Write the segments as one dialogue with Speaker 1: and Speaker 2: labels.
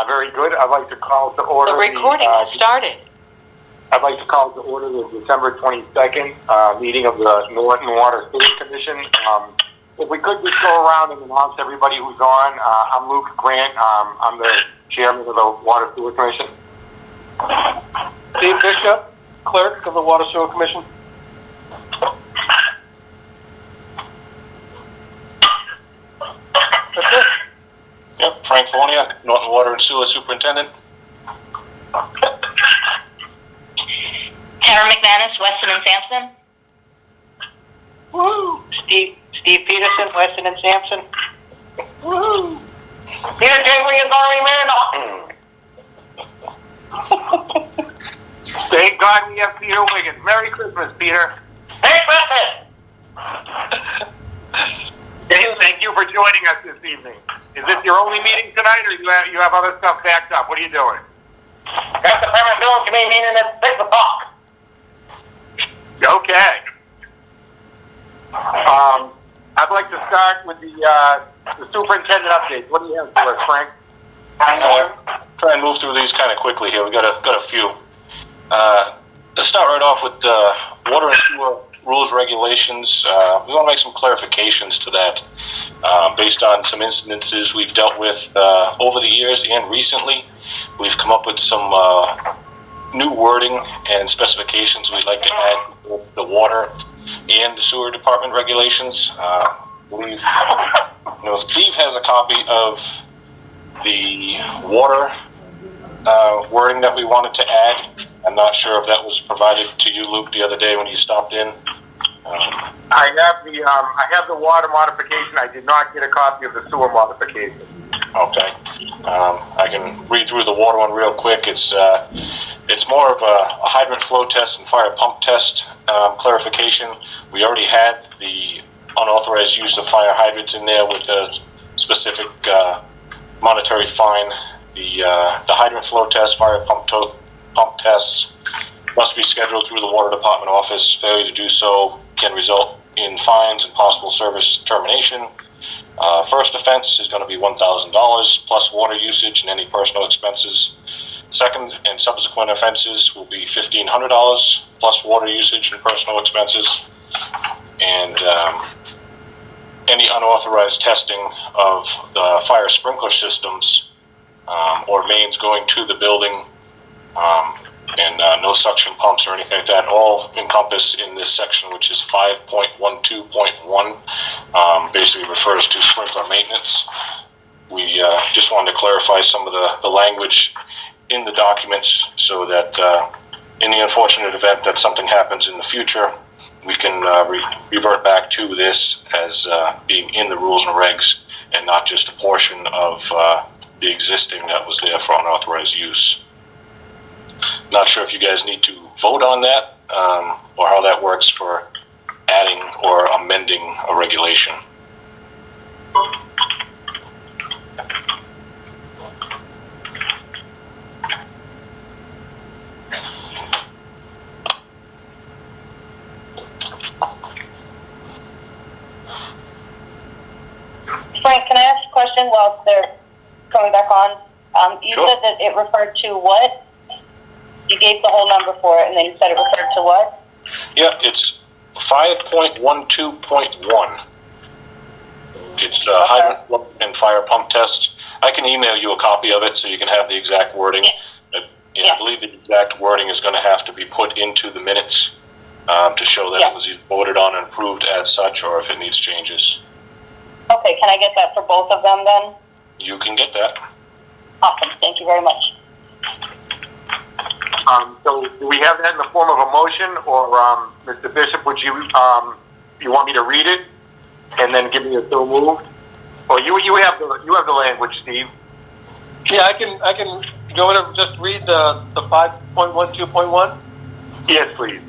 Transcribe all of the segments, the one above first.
Speaker 1: Very good. I'd like to call to order.
Speaker 2: The recording has started.
Speaker 1: I'd like to call to order the December 22nd meeting of the Norton Water Sewer Commission. If we could just go around and announce everybody who's on. I'm Luke Grant. I'm the chairman of the Water Sewer Commission.
Speaker 3: Steve Bishop, clerk of the Water Sewer Commission. That's it.
Speaker 4: Yep, Frank Fornia, Norton Water and Sewer Superintendent.
Speaker 5: Tara McManus, Weston and Sampson.
Speaker 3: Woo! Steve Peterson, Weston and Sampson. Woo!
Speaker 5: Peter Gingrey and Barry Marinoff.
Speaker 1: Thank God we have Peter Wiggins. Merry Christmas, Peter.
Speaker 5: Merry Christmas.
Speaker 1: Dave, thank you for joining us this evening. Is this your only meeting tonight, or you have other stuff backed up? What are you doing?
Speaker 5: That's the Permanent Building Committee meeting at 6 o'clock.
Speaker 1: Okay. I'd like to start with the superintendent updates. What do you have for us, Frank?
Speaker 4: Try and move through these kind of quickly here. We got a few. Let's start right off with water and sewer rules, regulations. We want to make some clarifications to that based on some incidences we've dealt with over the years and recently. We've come up with some new wording and specifications we'd like to add to the water and the sewer department regulations. Steve has a copy of the water wording that we wanted to add. I'm not sure if that was provided to you, Luke, the other day when you stopped in.
Speaker 1: I have the water modification. I did not get a copy of the sewer modification.
Speaker 4: Okay. I can read through the water one real quick. It's more of a hydrant flow test and fire pump test clarification. We already had the unauthorized use of fire hydrants in there with a specific monetary fine. The hydrant flow test, fire pump tests must be scheduled through the water department office. Failure to do so can result in fines and possible service termination. First offense is going to be $1,000 plus water usage and any personal expenses. Second and subsequent offenses will be $1,500 plus water usage and personal expenses. And any unauthorized testing of the fire sprinkler systems or mains going to the building, and no suction pumps or anything like that, all encompass in this section, which is 5.12.1, basically refers to sprinkler maintenance. We just wanted to clarify some of the language in the documents so that in the unfortunate event that something happens in the future, we can revert back to this as being in the rules and regs and not just a portion of the existing that was there for unauthorized use. Not sure if you guys need to vote on that or how that works for adding or amending a regulation.
Speaker 5: Frank, can I ask a question while they're coming back on? You
Speaker 4: Sure.
Speaker 5: said that it referred to what? You gave the whole number for it, and then you said it referred to what?
Speaker 4: Yeah, it's 5.12.1. It's hydrant and fire pump test. I can email you a copy of it so you can have the exact wording. I believe the exact wording is going to have to be put into the minutes to show that it was either voted on and approved as such, or if it needs changes.
Speaker 5: Okay, can I get that for both of them then?
Speaker 4: You can get that.
Speaker 5: Awesome, thank you very much.
Speaker 1: So do we have that in the form of a motion, or Mr. Bishop, would you want me to read it and then give me a so moved? Or you have the language, Steve.
Speaker 3: Yeah, I can. You want to just read the 5.12.1?
Speaker 1: Yes, please.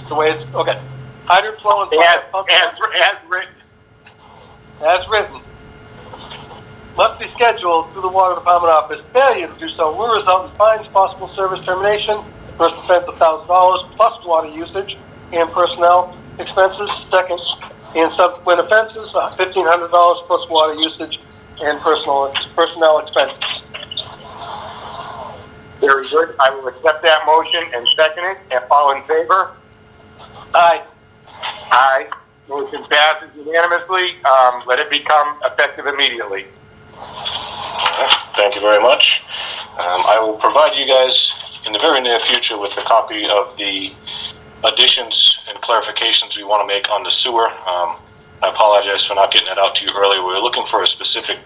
Speaker 3: The way it's okay. Hydrant flow and fire pump
Speaker 1: as written.
Speaker 3: as written must be scheduled through the water department office. Failure to do so will result in fines, possible service termination. First offense $1,000 plus water usage and personnel expenses. Second and subsequent offenses $1,500 plus water usage and personnel expenses.
Speaker 1: Very good. I will accept that motion and second it. And all in favor?
Speaker 3: Aye.
Speaker 1: Aye. Motion passes unanimously. Let it become effective immediately.
Speaker 4: Thank you very much. I will provide you guys in the very near future with a copy of the additions and clarifications we want to make on the sewer. I apologize for not getting it out to you earlier. We were looking for a specific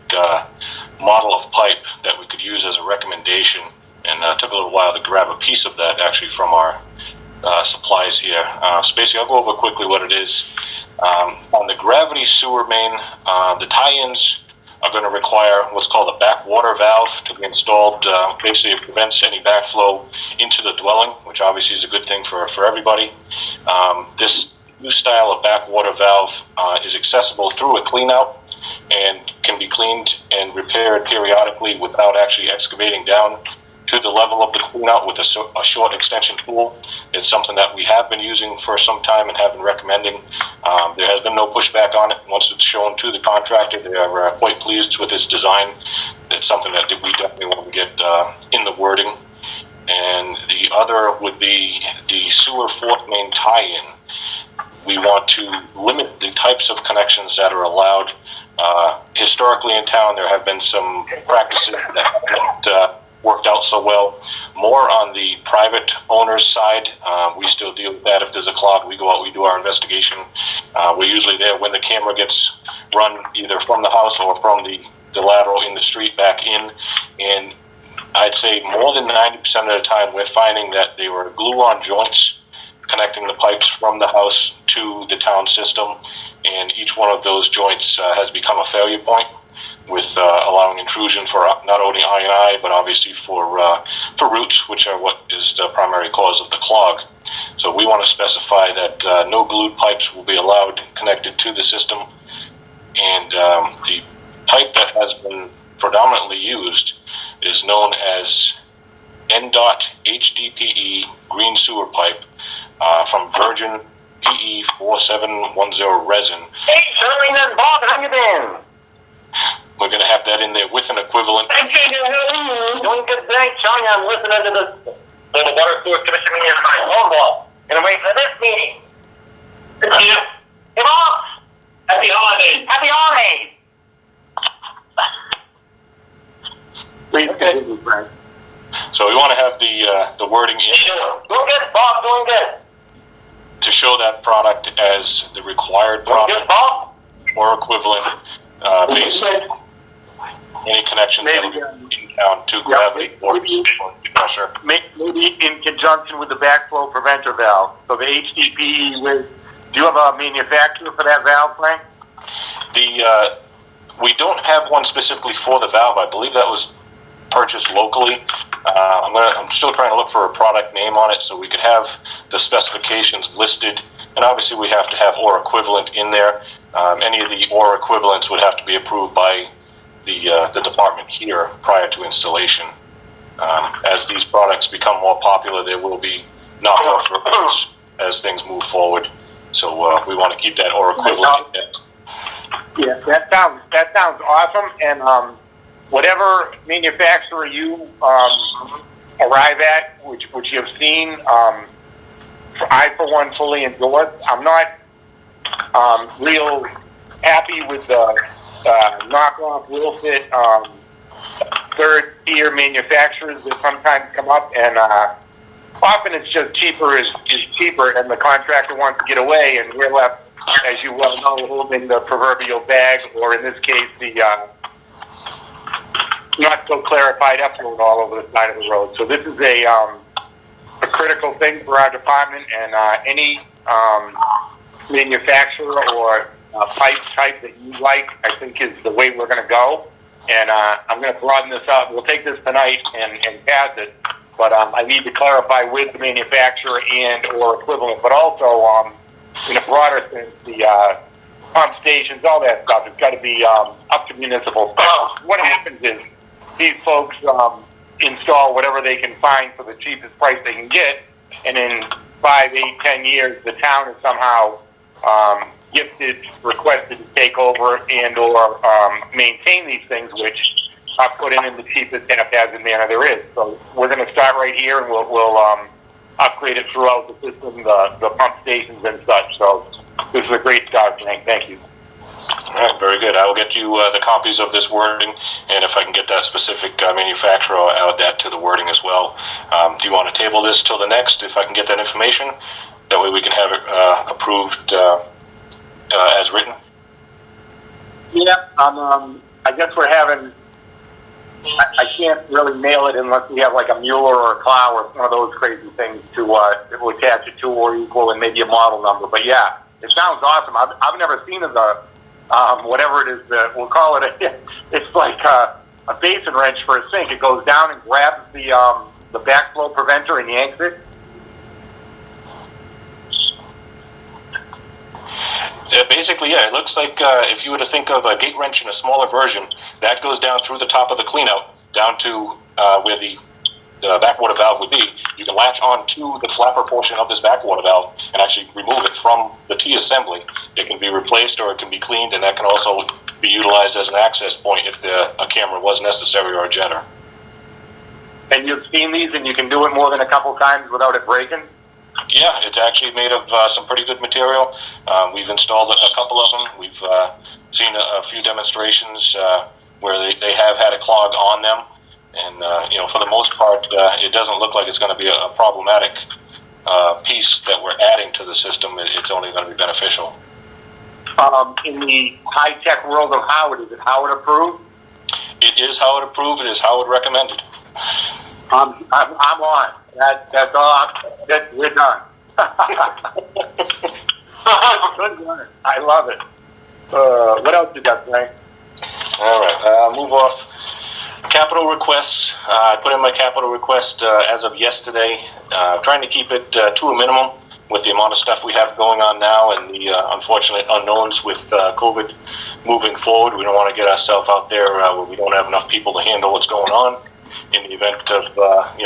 Speaker 4: model of pipe that we could use as a recommendation, and it took a little while to grab a piece of that actually from our supplies here. So basically, I'll go over quickly what it is. On the gravity sewer main, the tie-ins are going to require what's called a backwater valve to be installed. Basically, it prevents any backflow into the dwelling, which obviously is a good thing for everybody. This new style of backwater valve is accessible through a cleanout and can be cleaned and repaired periodically without actually excavating down to the level of the cleanout with a short extension tool. It's something that we have been using for some time and have been recommending. There has been no pushback on it. Once it's shown to the contractor, they are quite pleased with its design. It's something that we definitely want to get in the wording. And the other would be the sewer fourth main tie-in. We want to limit the types of connections that are allowed. Historically in town, there have been some practices that haven't worked out so well. More on the private owner's side, we still deal with that. If there's a clog, we go out, we do our investigation. We're usually there when the camera gets run either from the house or from the lateral in the street back in. And I'd say more than 90% of the time, we're finding that they were glue-on joints connecting the pipes from the house to the town system, and each one of those joints has become a failure point, with allowing intrusion for not only I&I, but obviously for roots, which are what is the primary cause of the clog. So we want to specify that no glued pipes will be allowed connected to the system, and the pipe that has been predominantly used is known as NDOT HDPE green sewer pipe from Virgin PE 4710 resin.
Speaker 1: Hey, Shirley and Bob, how you been?
Speaker 4: We're going to have that in there with an equivalent.
Speaker 1: Doing good, thanks, Sean. I'm listening to the Water Sewer Commission meeting in my home wall. Gonna wait for this meeting. Hey, Bob! Happy holidays! Happy holidays! Please continue, Frank.
Speaker 4: So we want to have the wording in
Speaker 1: Doing good, Bob. Doing good.
Speaker 4: to show that product as the required
Speaker 1: Doing
Speaker 4: product
Speaker 1: good, Bob.
Speaker 4: or equivalent based on any connection that will be in town to gravity or pressure.
Speaker 1: Maybe in conjunction with the backflow preventer valve. So the HDPE with, do you have a manufacturer for that valve, Frank?
Speaker 4: We don't have one specifically for the valve. I believe that was purchased locally. I'm still trying to look for a product name on it so we could have the specifications listed. And obviously we have to have or equivalent in there. Any of the or equivalents would have to be approved by the department here prior to installation. As these products become more popular, there will be knockoff versions as things move forward. So we want to keep that or equivalent in there.
Speaker 1: Yeah, that sounds awesome. And whatever manufacturer you arrive at, which you have seen, I for one fully endorse. I'm not real happy with the knockoff will fit third tier manufacturers that sometimes come up, and often it's just cheaper is cheaper, and the contractor wants to get away, and we're left, as you well know, holding the proverbial bag, or in this case, the not so clarified effluent all over the side of the road. So this is a critical thing for our department, and any manufacturer or pipe type that you like, I think is the way we're going to go. And I'm going to broaden this out. We'll take this tonight and pass it, but I need to clarify with the manufacturer and or equivalent, but also in a broader sense, the pump stations, all that stuff, it's got to be up to municipal stuff. What happens is these folks install whatever they can find for the cheapest price they can get, and in 5, 8, 10 years, the town is somehow requested to take over and or maintain these things, which put in the cheapest haphazard manner there is. So we're going to start right here, and we'll upgrade it throughout the system, the pump stations and such. So this is a great start, Frank. Thank you.
Speaker 4: All right, very good. I will get you the copies of this wording, and if I can get that specific manufacturer, I'll add that to the wording as well. Do you want to table this till the next, if I can get that information? That way we can have it approved as written?
Speaker 1: Yeah, I guess we're having, I can't really nail it unless we have like a Mueller or a Clow or one of those crazy things to attach it to or equal and maybe a model number. But yeah, it sounds awesome. I've never seen the whatever it is, we'll call it it's like a basin wrench for a sink. It goes down and grabs the backflow preventer and yanks it.
Speaker 4: Basically, yeah, it looks like if you were to think of a gate wrench in a smaller version, that goes down through the top of the cleanout, down to where the backwater valve would be. You can latch on to the flapper portion of this backwater valve and actually remove it from the T-assembly. It can be replaced or it can be cleaned, and that can also be utilized as an access point if a camera was necessary or a jetter.
Speaker 1: And you've seen these, and you can do it more than a couple times without it breaking?
Speaker 4: Yeah, it's actually made of some pretty good material. We've installed a couple of them. We've seen a few demonstrations where they have had a clog on them. And, for the most part, it doesn't look like it's going to be a problematic piece that we're adding to the system. It's only going to be beneficial.
Speaker 1: In the high-tech world of Howard, is it Howard approved?
Speaker 4: It is Howard approved. It is Howard recommended.
Speaker 1: I'm on. That's all. We're done. Good work. I love it. What else you got, Frank?
Speaker 4: All right. Move off. Capital requests. I put in my capital request as of yesterday, trying to keep it to a minimum with the amount of stuff we have going on now and the unfortunate unknowns with COVID moving forward. We don't want to get ourselves out there where we don't have enough people to handle what's going on in the event of,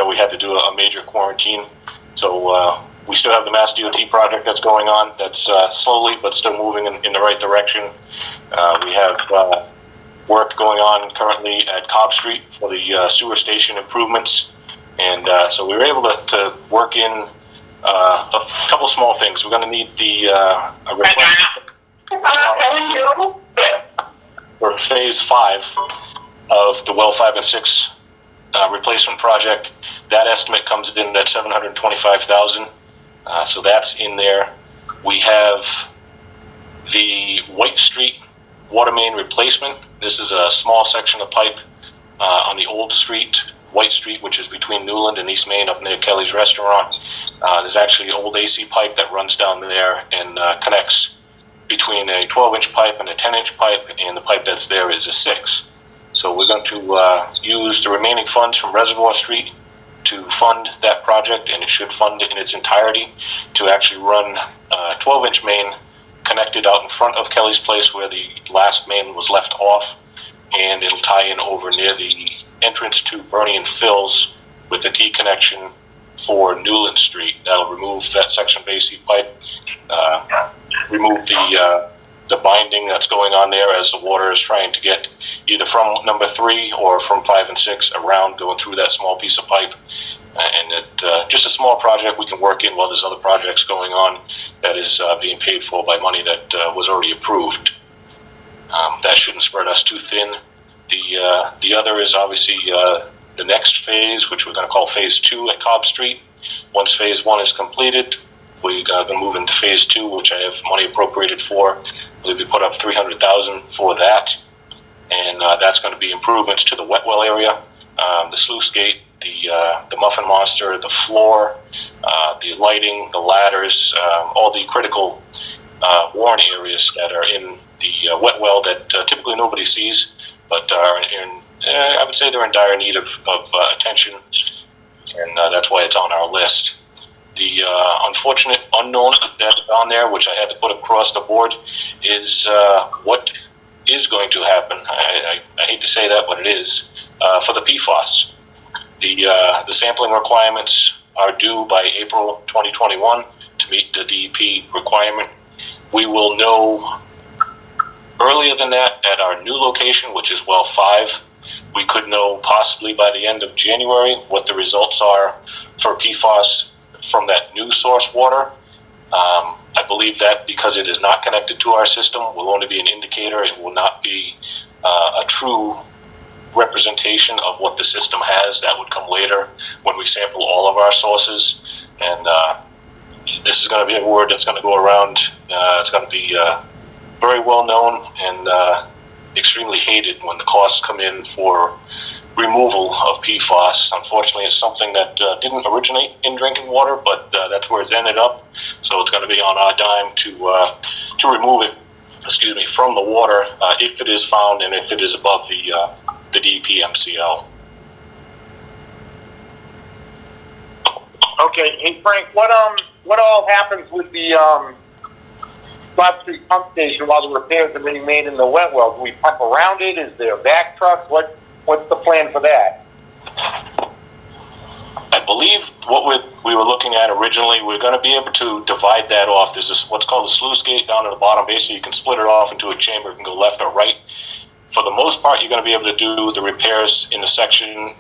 Speaker 4: we had to do a major quarantine. So we still have the Mass DOT project that's going on. That's slowly but still moving in the right direction. We have work going on currently at Cobb Street for the sewer station improvements. And so we were able to work in a couple small things. We're going to need a request for phase 5 of the well 5 and 6 replacement project. That estimate comes in at $725,000. So that's in there. We have the White Street water main replacement. This is a small section of pipe on the old street, White Street, which is between Newland and East Main up near Kelly's Restaurant. There's actually old AC pipe that runs down there and connects between a 12-inch pipe and a 10-inch pipe, and the pipe that's there is a 6. So we're going to use the remaining funds from Reservoir Street to fund that project, and it should fund it in its entirety to actually run a 12-inch main connected out in front of Kelly's Place where the last main was left off, and it'll tie in over near the entrance to Bernie and Phil's with the T connection for Newland Street. That'll remove that section of AC pipe, remove the binding that's going on there as the water is trying to get either from number 3 or from 5 and 6 around going through that small piece of pipe. And just a small project we can work in while there's other projects going on that is being paid for by money that was already approved. That shouldn't spread us too thin. The other is obviously the next phase, which we're going to call phase 2 at Cobb Street. Once phase 1 is completed, we're going to move into phase 2, which I have money appropriated for. I believe we put up $300,000 for that, and that's going to be improvements to the wet well area, the sluice gate, the muffin monster, the floor, the lighting, the ladders, all the critical worn areas that are in the wet well that typically nobody sees, but are in, I would say they're in dire need of attention, and that's why it's on our list. The unfortunate unknown that's on there, which I had to put across the board, is what is going to happen. I hate to say that, but it is for the PFAS. The sampling requirements are due by April 2021 to meet the DEP requirement. We will know earlier than that at our new location, which is well 5. we could know possibly by the end of January what the results are for PFAS from that new source water. I believe that because it is not connected to our system, will only be an indicator. It will not be a true representation of what the system has. That would come later when we sample all of our sources. And this is going to be a word that's going to go around. It's going to be very well known and extremely hated when the costs come in for removal of PFAS. Unfortunately, it's something that didn't originate in drinking water, but that's where it's ended up. So it's going to be on our dime to remove it, from the water if it is found and if it is above the DEP MCL.
Speaker 1: Okay, hey Frank, what all happens with the Bob Street pump station while the repairs are being made in the wet well? Do we pump around it? Is there back trucks? What's the plan for that?
Speaker 4: I believe what we were looking at originally, we're going to be able to divide that off. There's this what's called the sluice gate down at the bottom. Basically, you can split it off into a chamber. It can go left or right. For the most part, you're going to be able to do the repairs in the section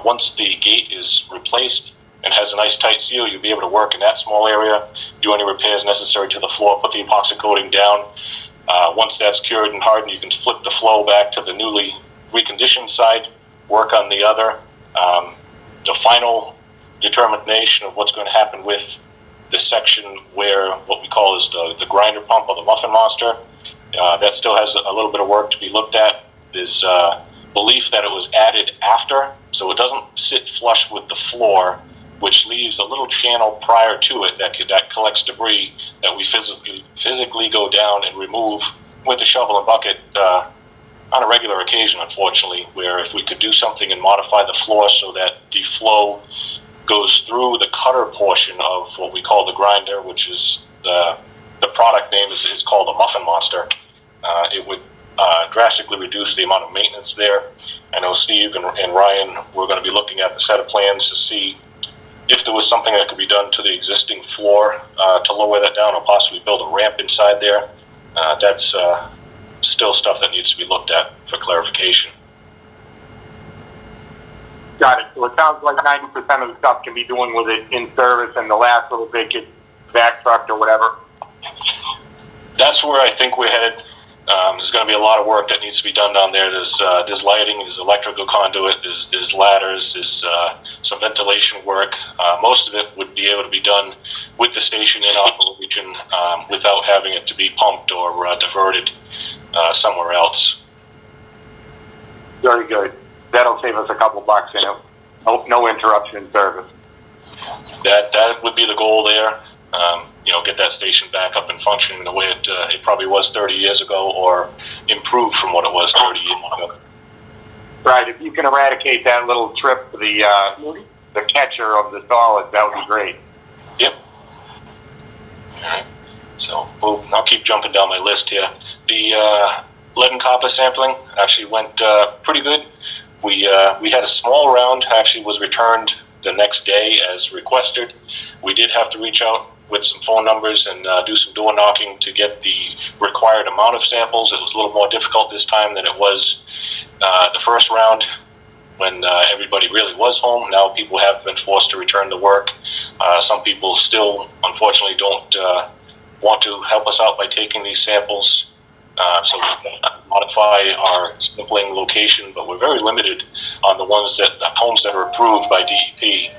Speaker 4: once the gate is replaced and has a nice tight seal. You'll be able to work in that small area, do any repairs necessary to the floor, put the epoxy coating down. Once that's cured and hardened, you can flip the flow back to the newly reconditioned side, work on the other. The final determination of what's going to happen with the section where what we call is the grinder pump or the muffin monster, that still has a little bit of work to be looked at. There's belief that it was added after, so it doesn't sit flush with the floor, which leaves a little channel prior to it that collects debris that we physically go down and remove with a shovel and bucket on a regular occasion, unfortunately, where if we could do something and modify the floor so that the flow goes through the cutter portion of what we call the grinder, which is the product name is called a muffin monster, it would drastically reduce the amount of maintenance there. I know Steve and Ryan were going to be looking at the set of plans to see if there was something that could be done to the existing floor to lower that down or possibly build a ramp inside there. That's still stuff that needs to be looked at for clarification.
Speaker 1: Got it. So it sounds like 90% of the stuff can be doing with it in service, and the last little bit gets back trucked or whatever.
Speaker 4: That's where I think we're headed. There's going to be a lot of work that needs to be done down there. There's lighting, there's electrical conduit, there's ladders, there's some ventilation work. Most of it would be able to be done with the station in operation without having it to be pumped or diverted somewhere else.
Speaker 1: Very good. That'll save us a couple bucks, and no interruption in service.
Speaker 4: That would be the goal there. Get that station back up and functioning the way it probably was 30 years ago, or improve from what it was 30 years ago.
Speaker 1: Right. If you can eradicate that little trip to the catcher of the solids, that would be great.
Speaker 4: Yep. All right. So I'll keep jumping down my list here. The lead and copper sampling actually went pretty good. We had a small round, actually was returned the next day as requested. We did have to reach out with some phone numbers and do some door knocking to get the required amount of samples. It was a little more difficult this time than it was the first round when everybody really was home. Now people have been forced to return to work. Some people still, unfortunately, don't want to help us out by taking these samples. So we can modify our sampling location, but we're very limited on the homes that are approved by DEP.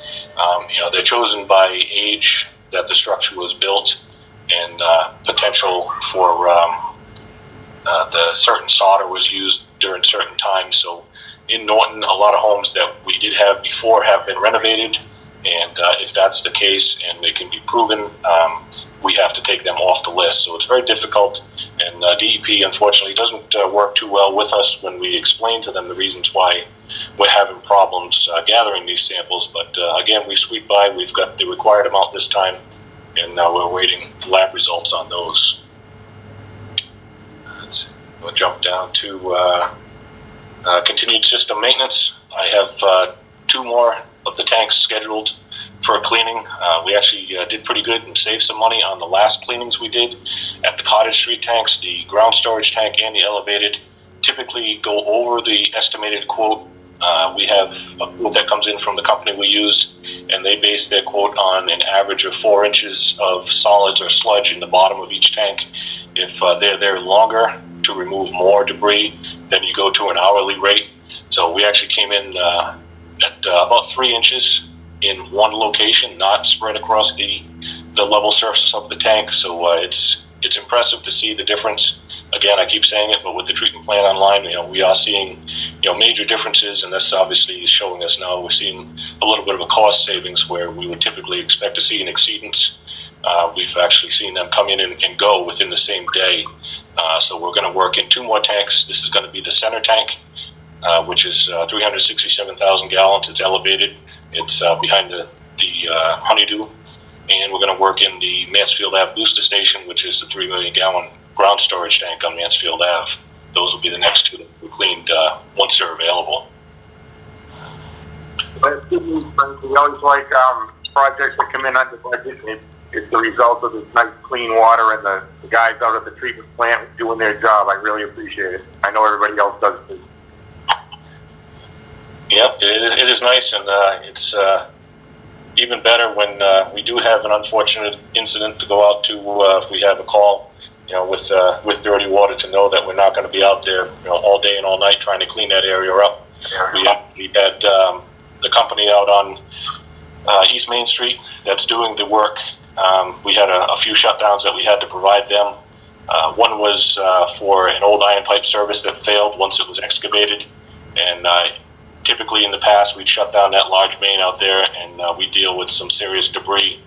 Speaker 4: They're chosen by age that the structure was built and potential for the certain solder was used during certain times. So in Norton, a lot of homes that we did have before have been renovated, and if that's the case and they can be proven, we have to take them off the list. So it's very difficult, and DEP unfortunately doesn't work too well with us when we explain to them the reasons why we're having problems gathering these samples. But again, we squeak by. We've got the required amount this time, and now we're waiting the lab results on those. We'll jump down to continued system maintenance. I have 2 more of the tanks scheduled for a cleaning. We actually did pretty good and saved some money on the last cleanings we did at the Cottage Street tanks, the ground storage tank and the elevated. typically go over the estimated quote. We have a quote that comes in from the company we use, and they base their quote on an average of 4 inches of solids or sludge in the bottom of each tank. If they're there longer to remove more debris, then you go to an hourly rate. So we actually came in at about 3 inches in one location, not spread across the level surface of the tank. So it's impressive to see the difference. Again, I keep saying it, but with the treatment plant online, we are seeing, major differences, and this obviously is showing us now we're seeing a little bit of a cost savings where we would typically expect to see an exceedance. We've actually seen them come in and go within the same day. So we're going to work in 2 more tanks. This is going to be the center tank, which is 367,000 gallons. It's elevated. It's behind the Honeydew. And we're going to work in the Mansfield Ave booster station, which is the 3 million gallon ground storage tank on Mansfield Ave. Those will be the next 2 that we cleaned once they're available.
Speaker 1: But it's good news, Frank. We always like projects that come in under budget. It's the result of this nice clean water and the guys out at the treatment plant doing their job. I really appreciate it. I know everybody else does too.
Speaker 4: Yep, it is nice, and it's even better when we do have an unfortunate incident to go out to if we have a call, with dirty water, to know that we're not going to be out there, all day and all night trying to clean that area up. We had the company out on East Main Street that's doing the work. We had a few shutdowns that we had to provide them. One was for an old iron pipe service that failed once it was excavated, and typically in the past we'd shut down that large main out there, and we deal with some serious debris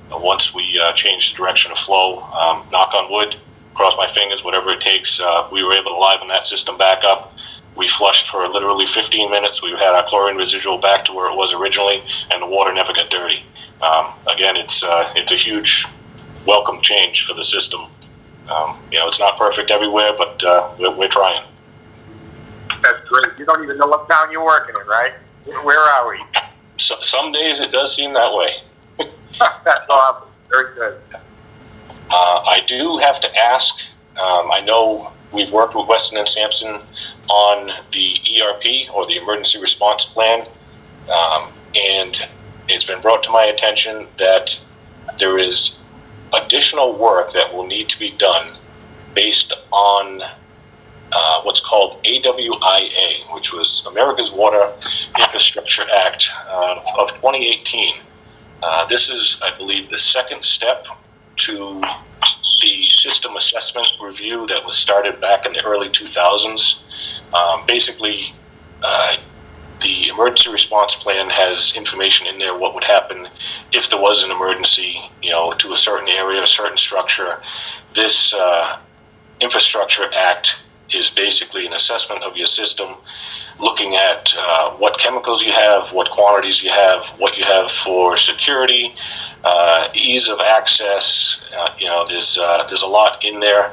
Speaker 4: once we change the direction of flow. Knock on wood, cross my fingers, whatever it takes, we were able to liven that system back up. We flushed for literally 15 minutes. We had our chlorine residual back to where it was originally, and the water never got dirty. Again, it's a huge welcome change for the system. It's not perfect everywhere, but we're trying.
Speaker 1: That's great. You don't even know what town you're working in, right? Where are we?
Speaker 4: So, some days it does seem that way.
Speaker 1: That's awesome. Very good.
Speaker 4: I do have to ask, I know we've worked with Weston and Sampson on the ERP, or the Emergency Response Plan, and it's been brought to my attention that there is additional work that will need to be done based on what's called AWIA, which was America's Water Infrastructure Act of 2018. This is, I believe, the second step to the system assessment review that was started back in the early 2000s. Basically, the emergency response plan has information in there what would happen if there was an emergency, to a certain area, a certain structure. This Infrastructure Act is basically an assessment of your system, looking at what chemicals you have, what quantities you have, what you have for security, ease of access. There's a lot in there,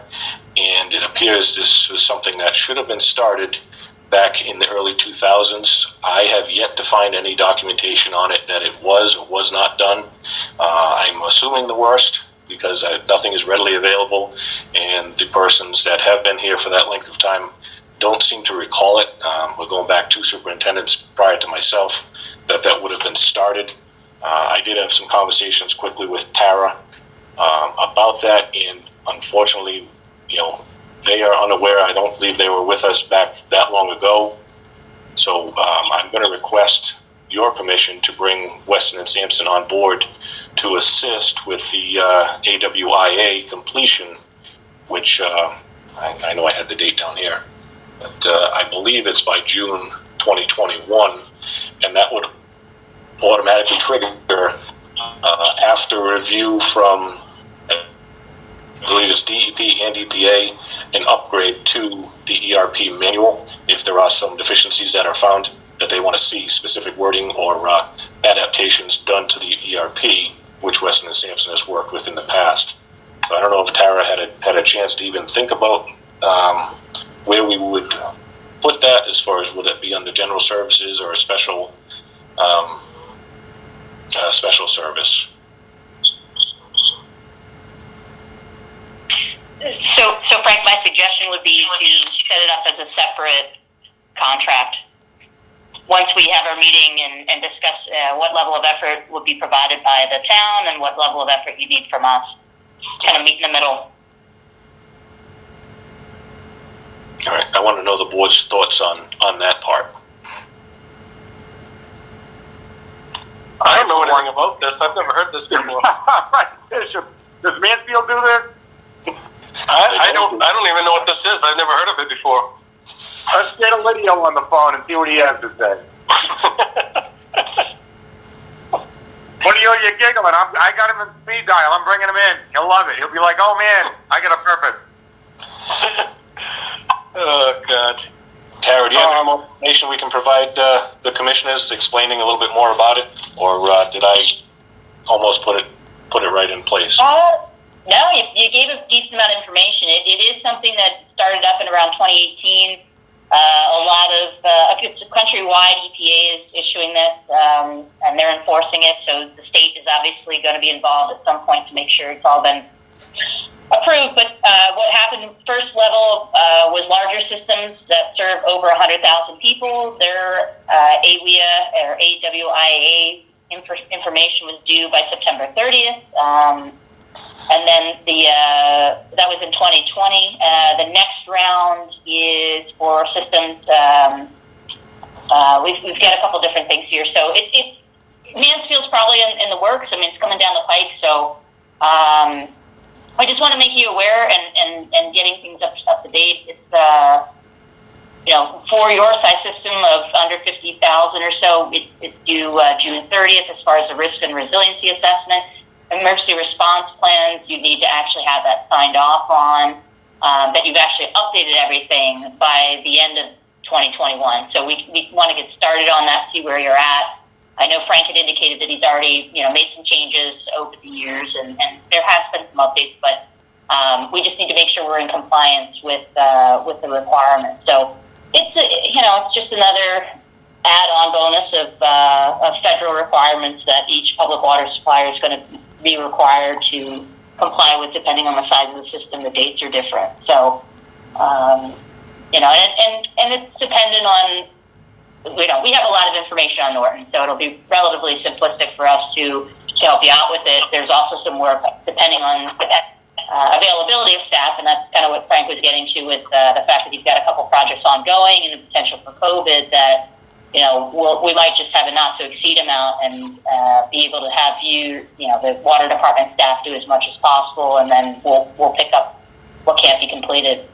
Speaker 4: and it appears this was something that should have been started back in the early 2000s. I have yet to find any documentation on it that it was or was not done. I'm assuming the worst, because nothing is readily available, and the persons that have been here for that length of time don't seem to recall it. We're going back 2 superintendents prior to myself that would have been started. I did have some conversations quickly with Tara about that, and unfortunately, they are unaware. I don't believe they were with us back that long ago. So I'm going to request your permission to bring Weston and Sampson on board to assist with the AWIA completion, which I know I had the date down here, but I believe it's by June 2021, and that would automatically trigger, after review from, I believe it's DEP and EPA, an upgrade to the ERP manual if there are some deficiencies that are found that they want to see specific wording or adaptations done to the ERP, which Weston and Sampson has worked with in the past. So I don't know if Tara had a chance to even think about where we would put that, as far as would it be under general services or a special service.
Speaker 5: So Frank, my suggestion would be to set it up as a separate contract. Once we have our meeting and discuss what level of effort would be provided by the town and what level of effort you need from us, kind of meet in the middle.
Speaker 4: All right, I want to know the board's thoughts on that part.
Speaker 3: I don't know anything about this. I've never heard this before.
Speaker 1: Right, Bishop. Does Mansfield do this?
Speaker 3: I don't even know what this is. I've never heard of it before.
Speaker 1: Let's get a Lydio on the phone and see what he has to say. What are you giggling? I got him in speed dial. I'm bringing him in. He'll love it. He'll be like, oh man, I got a purpose.
Speaker 3: Oh, God.
Speaker 4: Tara, do you have any more information we can provide the commissioners explaining a little bit more about it? Or did I almost put it right in place?
Speaker 5: No, you gave a decent amount of information. It is something that started up in around 2018. A lot of it's countrywide. EPA is issuing this, and they're enforcing it. So the state is obviously going to be involved at some point to make sure it's all been approved. But what happened first level was larger systems that serve over 100,000 people. Their AWIA or AWIA information was due by September 30th. And then that was in 2020. The next round is for systems. We've got a couple different things here. So Mansfield's probably in the works. I mean, it's coming down the pike. So I just want to make you aware and getting things up to date. It's for your size system of under 50,000 or so, it's due June 30th as far as the risk and resiliency assessment. Emergency response plans, you need to actually have that signed off on, that you've actually updated everything by the end of 2021. So we want to get started on that, see where you're at. I know Frank had indicated that he's already, made some changes over the years, and there has been some updates, but we just need to make sure we're in compliance with the requirements. So it's just another add-on bonus of federal requirements that each public water supplier is going to be required to comply with, depending on the size of the system. The dates are different. So, and it's dependent on, we have a lot of information on Norton, so it'll be relatively simplistic for us to help you out with it. There's also some work depending on availability of staff, and that's kind of what Frank was getting to with the fact that you've got a couple projects ongoing and the potential for COVID that, we might just have a not to exceed amount and be able to have the water department staff do as much as possible, and then we'll pick up what can't be completed.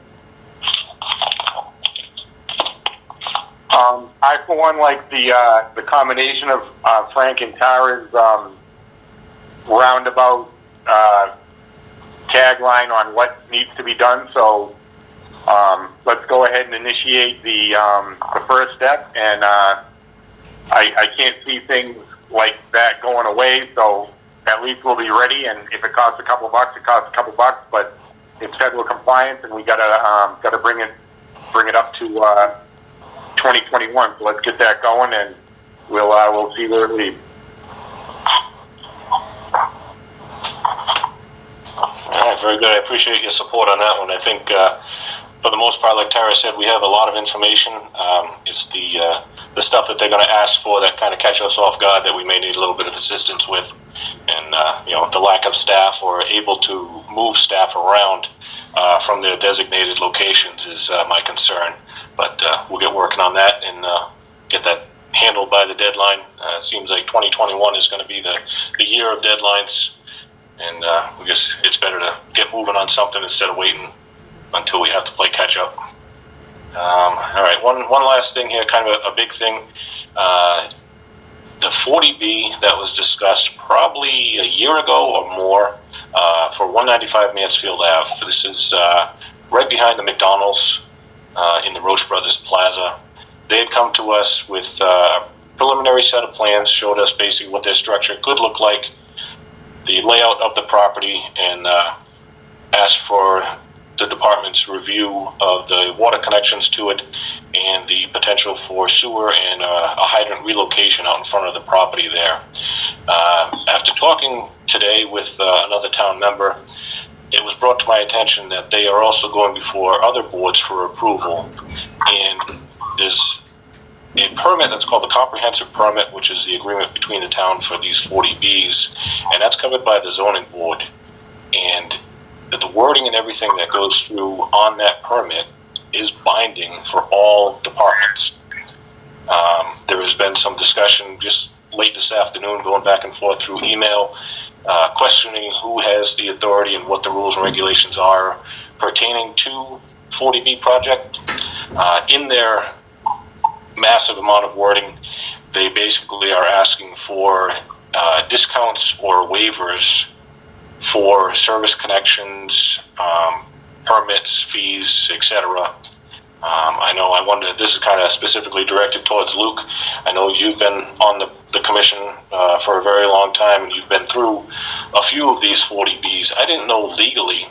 Speaker 1: I, for one, like the combination of Frank and Tara's roundabout tagline on what needs to be done. So let's go ahead and initiate the first step. And I can't see things like that going away. So at least we'll be ready. And if it costs a couple bucks, it costs a couple bucks. But it's federal compliance, and we gotta bring it up to 2021. So let's get that going, and we'll see where it leads.
Speaker 4: All right, very good. I appreciate your support on that one. I think, for the most part, like Tara said, we have a lot of information. It's the stuff that they're going to ask for that kind of catch us off guard that we may need a little bit of assistance with, and the lack of staff or able to move staff around from their designated locations is my concern. But we'll get working on that and get that handled by the deadline. It seems like 2021 is going to be the year of deadlines. And I guess it's better to get moving on something instead of waiting until we have to play catch up. All right, one last thing here, kind of a big thing. The 40B that was discussed probably a year ago or more for 195 Mansfield Ave. This is right behind the McDonald's in the Roche Brothers Plaza. They had come to us with a preliminary set of plans, showed us basically what their structure could look like, the layout of the property, and asked for the department's review of the water connections to it and the potential for sewer and a hydrant relocation out in front of the property there. After talking today with another town member, it was brought to my attention that they are also going before other boards for approval, and there's a permit that's called the comprehensive permit, which is the agreement between the town for these 40Bs, and that's covered by the zoning board. And the wording and everything that goes through on that permit is binding for all departments. There has been some discussion just late this afternoon, going back and forth through email, questioning who has the authority and what the rules and regulations are pertaining to 40B project. In their massive amount of wording, they basically are asking for discounts or waivers for service connections, permits, fees, etc. I wonder, this is kind of specifically directed towards Luke. I know you've been on the commission for a very long time, and you've been through a few of these 40Bs. I didn't know legally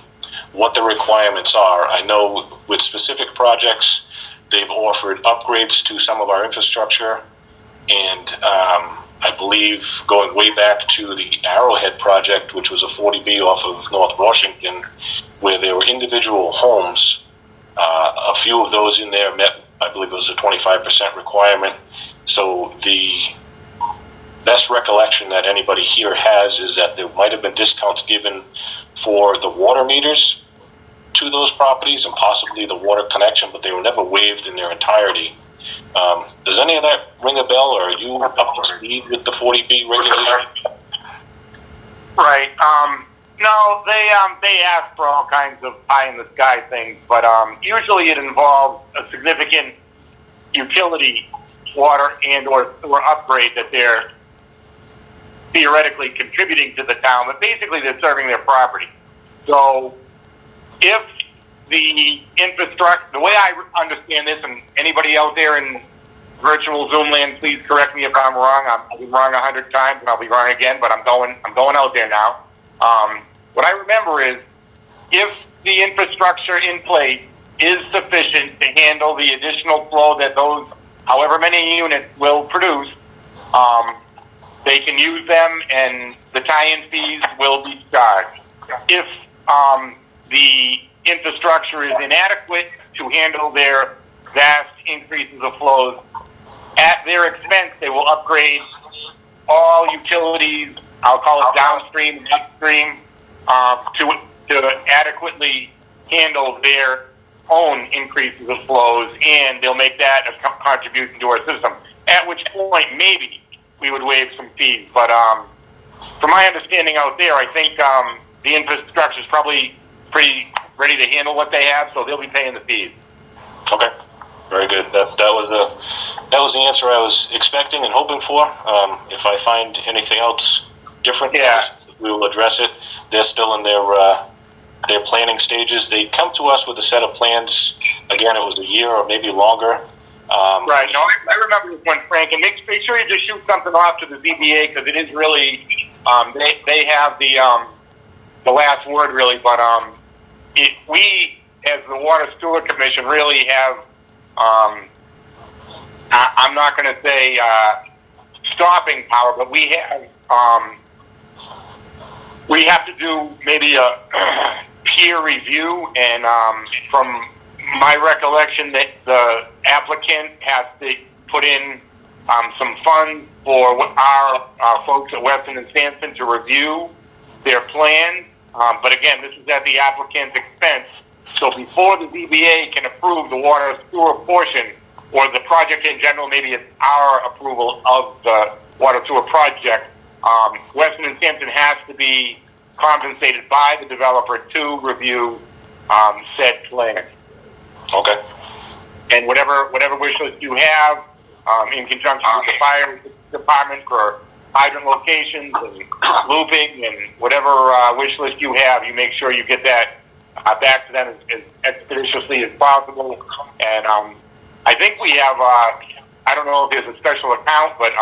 Speaker 4: what the requirements are. I know with specific projects, they've offered upgrades to some of our infrastructure, and I believe going way back to the Arrowhead project, which was a 40B off of North Washington, where there were individual homes. A few of those in there met, I believe it was a 25% requirement. So the best recollection that anybody here has is that there might have been discounts given for the water meters to those properties and possibly the water connection, but they were never waived in their entirety. Does any of that ring a bell, or are you up to speed with the 40B regulation?
Speaker 1: Right. No, they ask for all kinds of pie-in-the-sky things, but usually it involves a significant utility, water and or upgrade that they're theoretically contributing to the town, but basically they're serving their property. So if the infrastructure, the way I understand this, and anybody out there in virtual Zoom land, please correct me if I'm wrong. I'll be wrong 100 times, and I'll be wrong again, but I'm going out there now. What I remember is, if the infrastructure in place is sufficient to handle the additional flow that those, however many units, will produce, they can use them, and the tie-in fees will be charged. If the infrastructure is inadequate to handle their vast increases of flows, at their expense, they will upgrade all utilities, I'll call it downstream and upstream, to adequately handle their own increases of flows, and they'll make that a contribution to our system, at which point maybe we would waive some fees. But from my understanding out there, I think the infrastructure is probably pretty ready to handle what they have, so they'll be paying the fees.
Speaker 4: Okay, very good. That was the answer I was expecting and hoping for. If I find anything else different,
Speaker 1: yeah,
Speaker 4: we will address it. They're still in their planning stages. They come to us with a set of plans. Again, it was a year or maybe longer.
Speaker 1: Right. No, I remember this one, Frank. And make sure you just shoot something off to the ZBA, because it is really they have the last word, really. But we, as the Water Steward Commission, really have I'm not going to say stopping power, but we have to do maybe a peer review, and from my recollection, that the applicant has to put in some funds for our folks at Weston and Sampson to review their plans. But again, this is at the applicant's expense. So before the ZBA can approve the water sewer portion, or the project in general, maybe it's our approval of the water sewer project, Weston and Sampson has to be compensated by the developer to review said plan.
Speaker 4: Okay.
Speaker 1: And whatever wish list you have, in conjunction with the fire department for hydrant locations and looping and whatever wish list you have, you make sure you get that back to them as expeditiously as possible. And I think we have, I don't know if there's a special account, but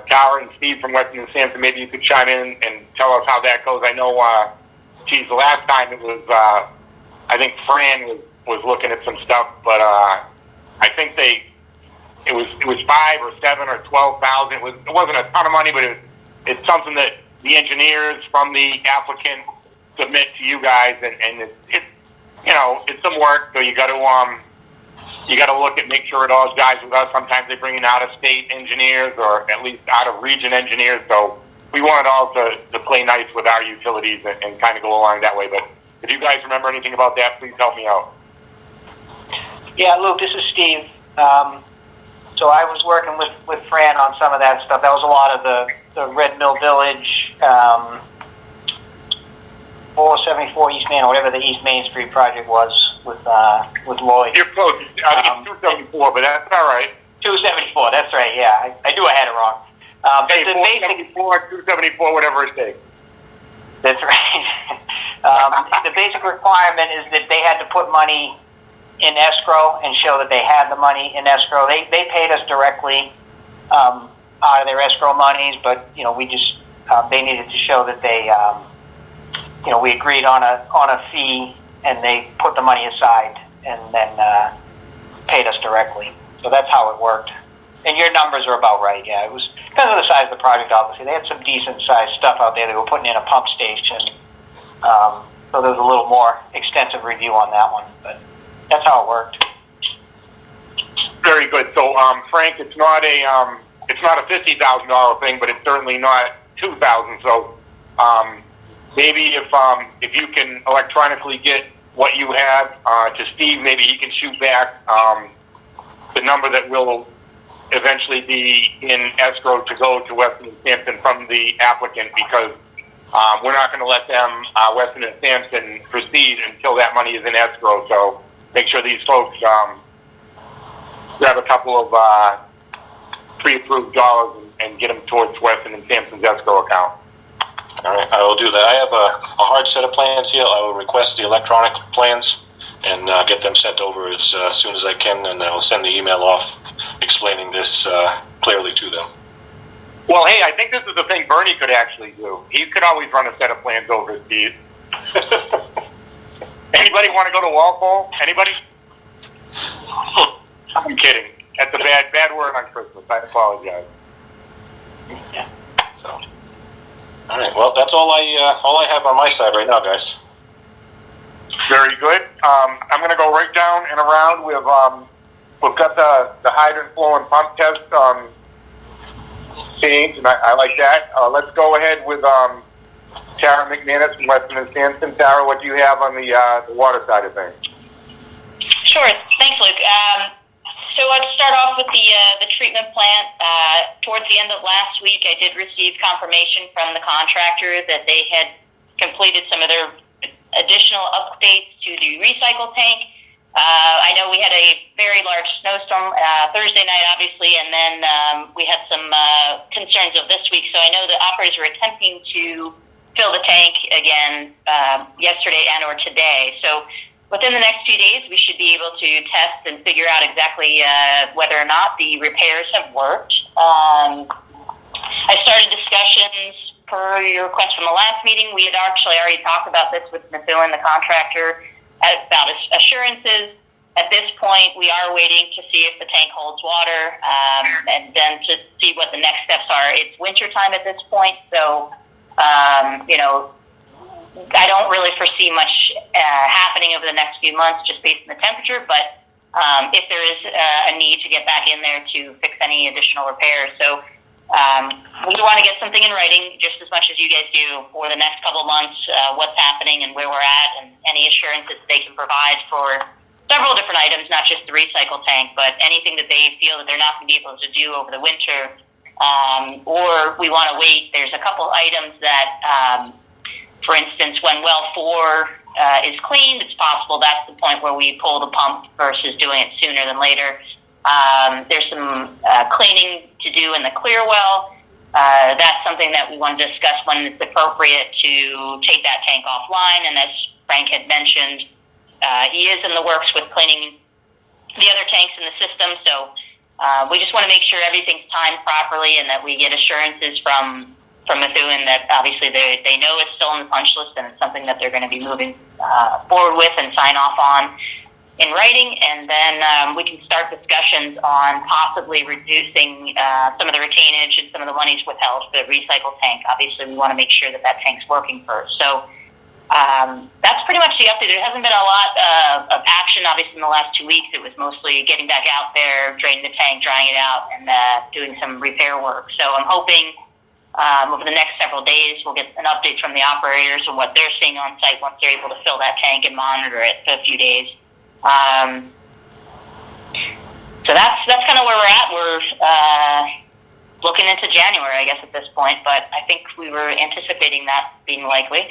Speaker 1: Tara and Steve from Weston and Sampson, maybe you could chime in and tell us how that goes. I know, the last time it was, I think Fran was looking at some stuff, but I think it was 5 or 7 or 12,000. It wasn't a ton of money, but it's something that the engineers from the applicant submit to you guys, and it's you know, it's some work, so you got to look at, make sure it all jives with us. Sometimes they bring in out-of-state engineers or at least out-of-region engineers, so we want it all to play nice with our utilities and kind of go along that way. But if you guys remember anything about that, please help me out.
Speaker 2: Yeah, Luke, this is Steve. So I was working with Fran on some of that stuff. That was a lot of the Red Mill Village, 474 East Main, or whatever the East Main Street project was with Lloyd.
Speaker 1: You're close. I think it's 274, but that's all right.
Speaker 2: 274, that's right, yeah. I knew I had it wrong.
Speaker 1: Hey, 474, 274, whatever it takes.
Speaker 2: That's right. The basic requirement is that they had to put money in escrow and show that they had the money in escrow. They paid us directly out of their escrow monies, but you know, we just they needed to show that they you know, we agreed on a fee, and they put the money aside and then paid us directly. So that's how it worked. And your numbers are about right. Yeah, it was because of the size of the project. Obviously, they had some decent sized stuff out there. They were putting in a pump station, so there was a little more extensive review on that one. But that's how it worked.
Speaker 1: Very good. So, Frank, it's not a $50,000 thing, but it's certainly not $2,000. So, maybe if you can electronically get what you have to Steve, maybe he can shoot back the number that will eventually be in escrow to go to Weston and Sampson from the applicant, because we're not going to let them, Weston and Sampson, proceed until that money is in escrow. So make sure these folks grab a couple of pre-approved dollars and get them towards Weston and Sampson's escrow account.
Speaker 4: All right, I will do that. I have a hard set of plans here. I will request the electronic plans and get them sent over as soon as I can, and I'll send the email off explaining this clearly to them.
Speaker 1: Well, hey, I think this is the thing Bernie could actually do. He could always run a set of plans over, Steve. Anybody want to go to Walpole? Anybody? I'm kidding. That's a bad word on Christmas. I apologize.
Speaker 2: Yeah.
Speaker 4: So, all right. Well, that's all I have on my side right now, guys.
Speaker 1: Very good. I'm going to go right down and around. We've got the hydrant flow and pump test changed, and I like that. Let's go ahead with Tara McManus from Weston and Sampson. Tara, what do you have on the water side of things?
Speaker 5: Sure. Thanks, Luke. So let's start off with the treatment plant. Towards the end of last week, I did receive confirmation from the contractor that they had completed some of their additional updates to the recycle tank. I know we had a very large snowstorm Thursday night, obviously, and then we had some concerns of this week. So I know the operators were attempting to fill the tank again yesterday and or today. So within the next few days, we should be able to test and figure out exactly whether or not the repairs have worked. I started discussions per your request from the last meeting. We had actually already talked about this with Methuen, the contractor, about assurances. At this point, we are waiting to see if the tank holds water, and then to see what the next steps are. It's winter time at this point, so you know, I don't really foresee much happening over the next few months just based on the temperature, but if there is a need to get back in there to fix any additional repairs. So we want to get something in writing just as much as you guys do for the next couple of months, what's happening and where we're at, and any assurances they can provide for several different items, not just the recycle tank, but anything that they feel that they're not going to be able to do over the winter. Or we want to wait. There's a couple items that, for instance, when well 4 is cleaned, it's possible that's the point where we pull the pump versus doing it sooner than later. There's some cleaning to do in the clear well. That's something that we want to discuss when it's appropriate to take that tank offline. And as Frank had mentioned, he is in the works with cleaning the other tanks in the system. So we just want to make sure everything's timed properly and that we get assurances from Methuen that obviously they know it's still in the punch list and it's something that they're going to be moving forward with and sign off on in writing. And then we can start discussions on possibly reducing some of the retainage and some of the monies withheld for the recycle tank. Obviously, we want to make sure that tank's working first. So That's pretty much the update. There hasn't been a lot of action, obviously, in the last 2 weeks. It was mostly getting back out there, draining the tank, drying it out, and doing some repair work. So I'm hoping over the next several days we'll get an update from the operators on what they're seeing on site once they're able to fill that tank and monitor it for a few days. So that's kind of where we're at. We're looking into January, I guess, at this point, but I think we were anticipating that being likely.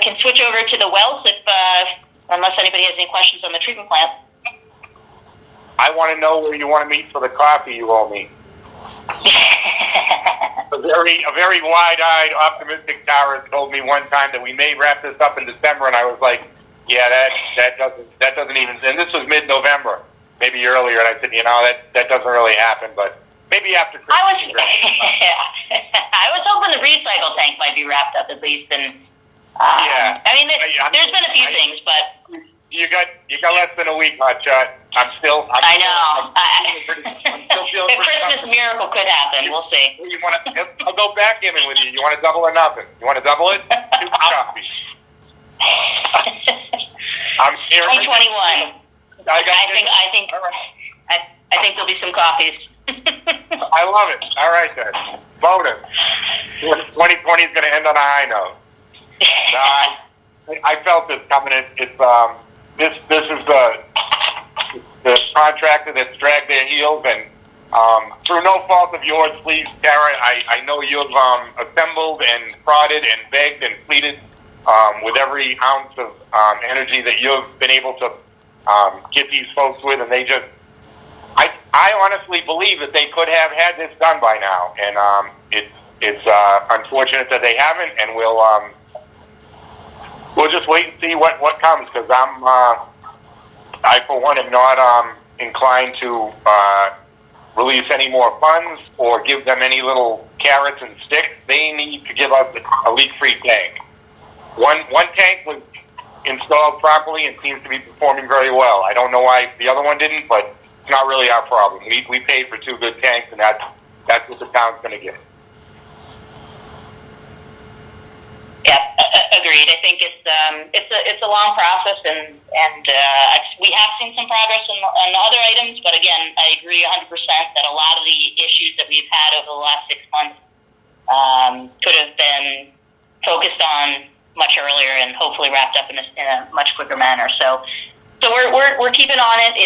Speaker 5: Can switch over to the wells if, unless anybody has any questions on the treatment plant.
Speaker 1: I want to know where you want to meet for the coffee you owe me. A very wide-eyed, optimistic Tara told me one time that we may wrap this up in December, and I was like, yeah, that doesn't even, and this was mid-November, maybe earlier, and I said, that doesn't really happen, but maybe after Christmas.
Speaker 5: I was hoping the recycle tank might be wrapped up at least, and
Speaker 1: yeah.
Speaker 5: I mean, there's been a few things, but
Speaker 1: you got less than a week, hotshot.
Speaker 5: I know.
Speaker 1: I'm still feeling
Speaker 5: the Christmas miracle could happen. We'll see.
Speaker 1: I'll go backgammon with you. You want to double or nothing? You want to double it? 2 coffees. I'm here.
Speaker 5: 2021. I think there'll be some coffees.
Speaker 1: I love it. All right then. Bonus. 2020 is going to end on a high note. I felt this coming. This is the contractor that's dragged their heels, and through no fault of yours, please, Tara. I know you've assembled and prodded and begged and pleaded with every ounce of energy that you've been able to get these folks with, and they just. I honestly believe that they could have had this done by now, and it's unfortunate that they haven't, and we'll just wait and see what comes, because I for one am not inclined to release any more funds or give them any little carrots and sticks. They need to give us a leak-free tank. One tank was installed properly and seems to be performing very well. I don't know why the other one didn't, but it's not really our problem. We paid for 2 good tanks, and that's what the town's going to get.
Speaker 5: Yeah, agreed. I think it's a long process, and we have seen some progress on other items, but again, I agree 100% that a lot of the issues that we've had over the last 6 months could have been focused on much earlier and hopefully wrapped up in a much quicker manner. So we're keeping on it.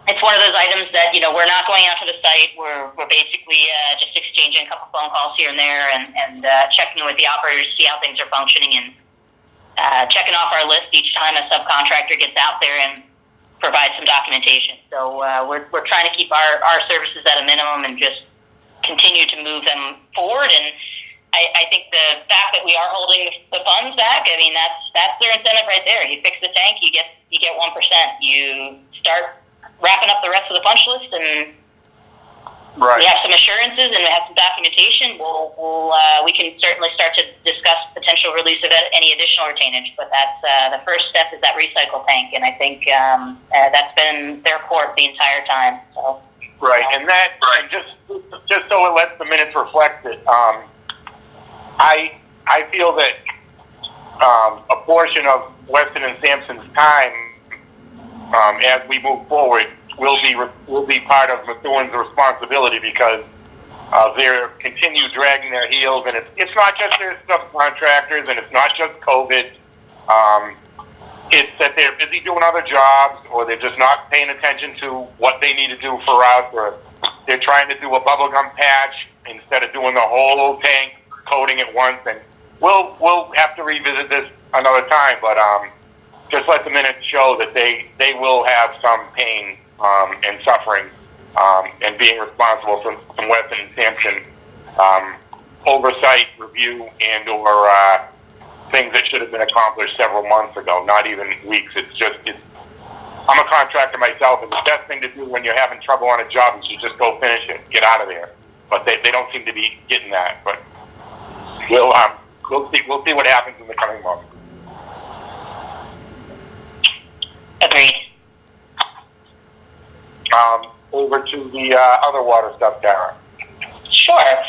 Speaker 5: It's one of those items that, we're not going out to the site. We're basically just exchanging a couple phone calls here and there and checking with the operators to see how things are functioning, and checking off our list each time a subcontractor gets out there and provides some documentation. So we're trying to keep our services at a minimum and just continue to move them forward. And I think the fact that we are holding the funds back, I mean, that's their incentive right there. You fix the tank, you get 1%. You start wrapping up the rest of the punch list, and
Speaker 1: right.
Speaker 5: We have some assurances and we have some documentation. We can certainly start to discuss potential release of any additional retainage, but that's the first step is that recycle tank, and I think that's been their court the entire time. So.
Speaker 1: Right, and just so it lets the minutes reflect it, I feel that a portion of Weston and Sampson's time as we move forward will be part of Methuen's responsibility, because of their continued dragging their heels, and it's not just their subcontractors, and it's not just COVID. It's that they're busy doing other jobs, or they're just not paying attention to what they need to do for us, or they're trying to do a bubblegum patch instead of doing the whole tank coating at once. And we'll have to revisit this another time, but just let the minutes show that they will have some pain and suffering and being responsible for some Weston and Sampson oversight, review, and or things that should have been accomplished several months ago, not even weeks. I'm a contractor myself, and the best thing to do when you're having trouble on a job is to just go finish it, get out of there. But they don't seem to be getting that. But we'll see what happens in the coming months.
Speaker 5: Agreed.
Speaker 1: Over to the other water stuff, Tara.
Speaker 5: Sure.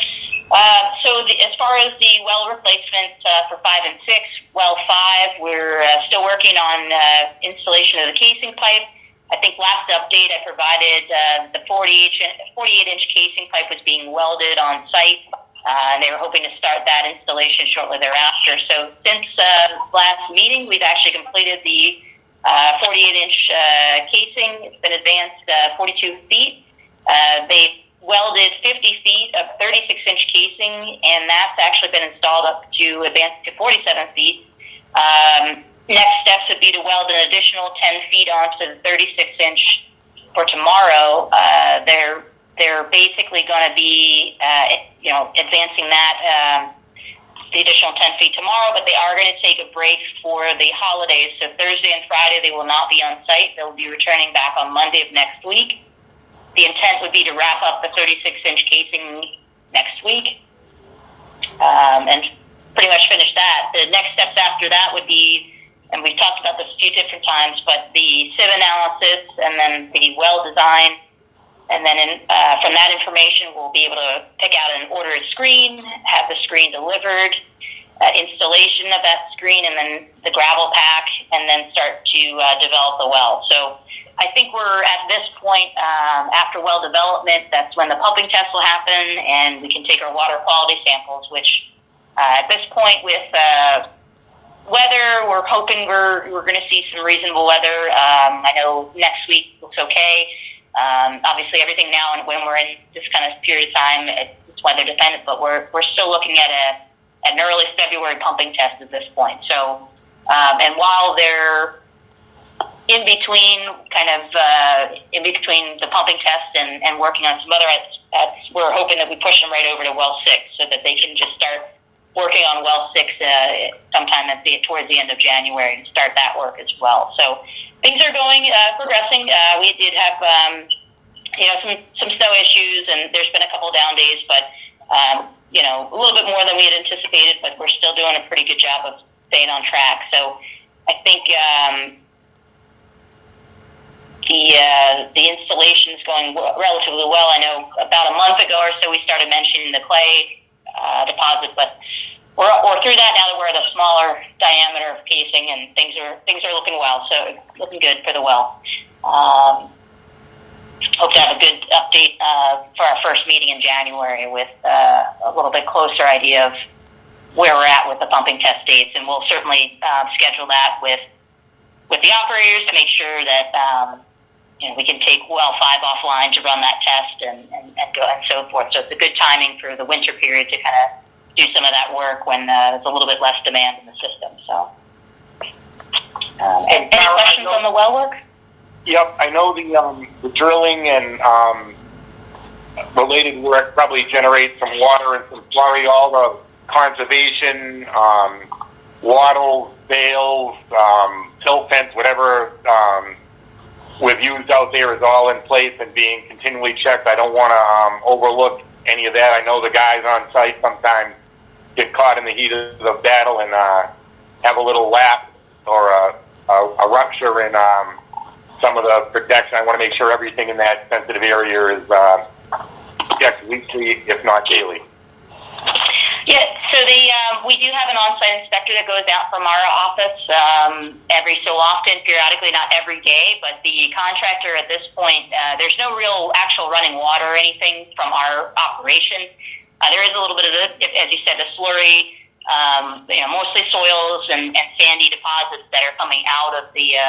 Speaker 5: As far as the well replacements for 5 and 6, well 5, we're still working on installation of the casing pipe. I think last update I provided the 48-inch casing pipe was being welded on site, and they were hoping to start that installation shortly thereafter. So since last meeting, we've actually completed the 48-inch casing. It's been advanced 42 feet. They welded 50 feet of 36-inch casing, and that's actually been installed up to advance to 47 feet. Next steps would be to weld an additional 10 feet onto the 36-inch for tomorrow. They're basically going to be, advancing that the additional 10 feet tomorrow, but they are going to take a break for the holidays. So Thursday and Friday they will not be on site. They'll be returning back on Monday of next week. The intent would be to wrap up the 36-inch casing next week and pretty much finish that. The next steps after that would be, and we've talked about this a few different times, but the sieve analysis and then the well design. And then from that information, we'll be able to pick out an ordered screen, have the screen delivered, installation of that screen, and then the gravel pack, and then start to develop the well. So I think we're at this point, after well development, that's when the pumping test will happen, and we can take our water quality samples, which at this point with weather, we're hoping we're going to see some reasonable weather. I know next week looks okay. Obviously, everything now, and when we're in this kind of period of time, it's weather dependent, but we're still looking at an early February pumping test at this point. So, and while they're in between the pumping test and working on some other we're hoping that we push them right over to well 6 so that they can just start working on well 6 sometime towards the end of January and start that work as well. So things are progressing. We did have some snow issues, and there's been a couple down days, but a little bit more than we had anticipated, but we're still doing a pretty good job of staying on track. So I think the installation is going relatively well. I know about a month ago or so we started mentioning the clay deposit, but we're through that now that we're at a smaller diameter of casing, and things are looking well. So looking good for the well. Hope to have a good update for our first meeting in January with a little bit closer idea of where we're at with the pumping test dates, and we'll certainly schedule that with the operators to make sure that we can take well 5 offline to run that test and go and so forth. So it's a good timing for the winter period to kind of do some of that work when there's a little bit less demand in the system. So, any questions on the well work?
Speaker 1: Yep, I know the drilling and related work probably generates some water and some slurry. All the conservation, wattles, bales, silt fence, whatever we've used out there is all in place and being continually checked. I don't want to overlook any of that. I know the guys on site sometimes get caught in the heat of the battle and have a little lapse or a rupture in some of the protection. I want to make sure everything in that sensitive area is checked weekly, if not daily.
Speaker 5: Yeah, so we do have an on-site inspector that goes out from our office every so often, periodically, not every day, but the contractor at this point, there's no real actual running water or anything from our operation. There is a little bit of as you said, the slurry, mostly soils and sandy deposits that are coming out of the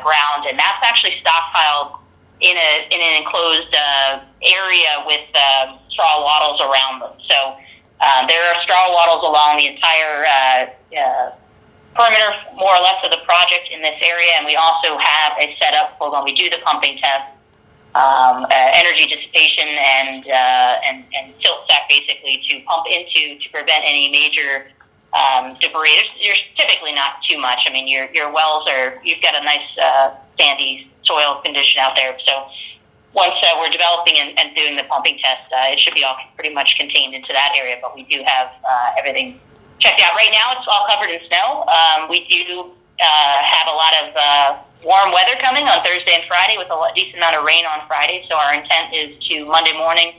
Speaker 5: ground, and that's actually stockpiled in an enclosed area with straw wattles around them. So there are straw wattles along the entire perimeter, more or less, of the project in this area, and we also have a setup for when we do the pumping test, energy dissipation and tilt stack, basically, to pump into to prevent any major debris. There's typically not too much. I mean, your wells you've got a nice sandy soil condition out there, so once we're developing and doing the pumping test, it should be all pretty much contained into that area, but we do have everything checked out. Right now, it's all covered in snow. We do have a lot of warm weather coming on Thursday and Friday with a decent amount of rain on Friday, so our intent is to Monday morning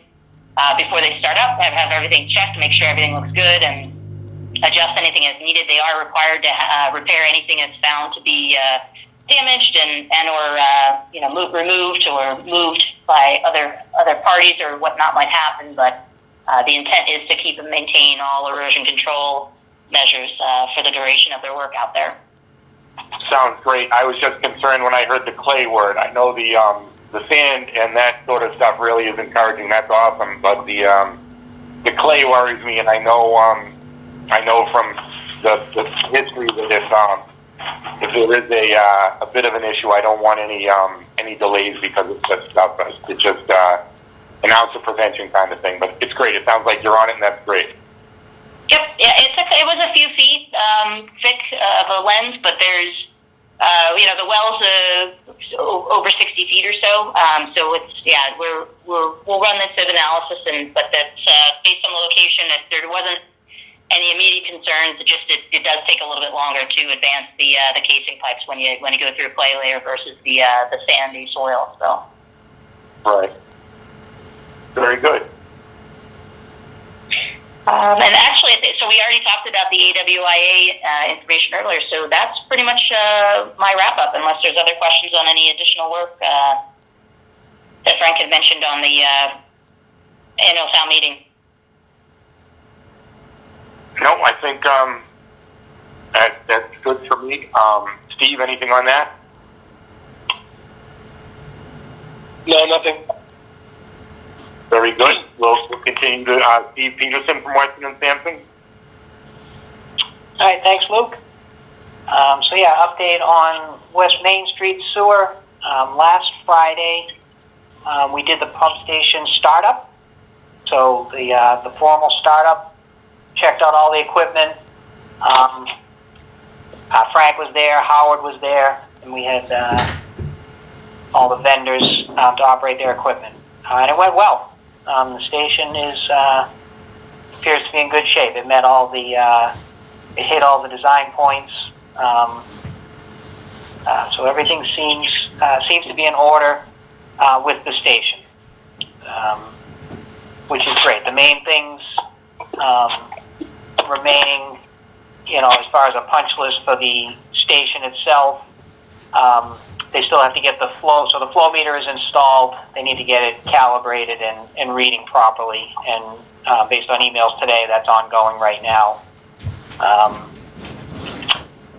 Speaker 5: before they start up, have everything checked, make sure everything looks good, and adjust anything as needed. They are required to repair anything that's found to be damaged and or removed or moved by other parties or whatnot might happen. But the intent is to keep and maintain all erosion control measures for the duration of their work out there.
Speaker 1: Sounds great. I was just concerned when I heard the clay word. I know the sand and that sort of stuff really is encouraging. That's awesome. But the clay worries me, and I know from the history that if there is a bit of an issue, I don't want any delays because of such stuff. It's just an ounce of prevention kind of thing. But it's great. It sounds like you're on it, and that's great.
Speaker 5: Yep, yeah, it was a few feet thick of a lens, but there's, the well's over 60 feet or so. So it's, we'll run this analysis, but that's based on the location. If there wasn't any immediate concerns, it does take a little bit longer to advance the casing pipes when you go through a clay layer versus the sandy soil. So.
Speaker 1: Right. Very good.
Speaker 5: And actually, so we already talked about the AWIA information earlier, so that's pretty much my wrap-up, unless there's other questions on any additional work that Frank had mentioned on the annual town meeting.
Speaker 1: No, I think that's good for me. Steve, anything on that?
Speaker 3: No, nothing.
Speaker 1: Very good. We'll continue to Steve Peterson from Weston and Sampson.
Speaker 2: All right, thanks, Luke. Update on West Main Street sewer. Last Friday, we did the pump station startup. So the formal startup, checked out all the equipment. Frank was there, Howard was there, and we had all the vendors to operate their equipment. And it went well. The station appears to be in good shape. It met all it hit all the design points. So everything seems to be in order with the station, which is great. The main things remaining, as far as a punch list for the station itself, they still have to get the flow. So the flow meter is installed. They need to get it calibrated and reading properly. And based on emails today, that's ongoing right now.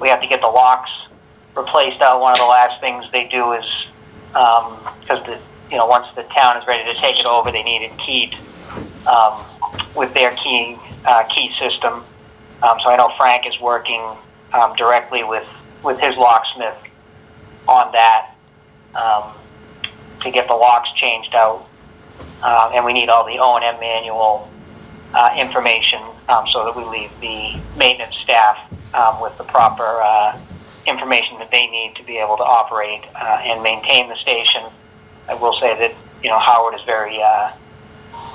Speaker 2: We have to get the locks replaced out. One of the last things they do is, because once the town is ready to take it over, they need it keyed with their key system. So I know Frank is working directly with his locksmith on that to get the locks changed out, and we need all the O&M manual information so that we leave the maintenance staff with the proper information that they need to be able to operate and maintain the station. I will say that Howard is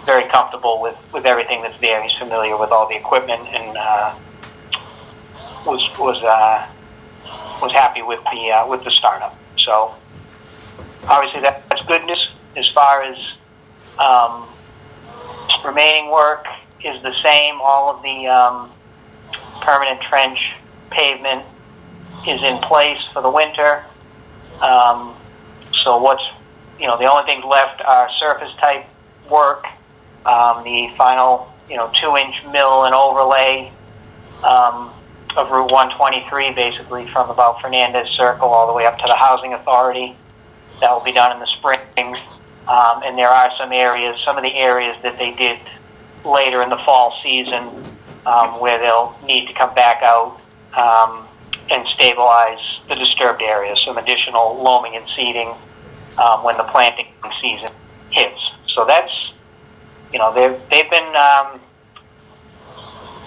Speaker 2: very comfortable with everything that's there. He's familiar with all the equipment and was happy with the startup. So obviously that's good news. As far as remaining work is the same. All of the permanent trench pavement is in place for the winter. So what's the only things left are surface type work. The final 2-inch mill and overlay of Route 123, basically from about Fernandez Circle all the way up to the Housing Authority. That will be done in the spring. And there are some of the areas that they did later in the fall season where they'll need to come back out and stabilize the disturbed areas. Some additional loaming and seeding when the planting season hits. So that's, they've been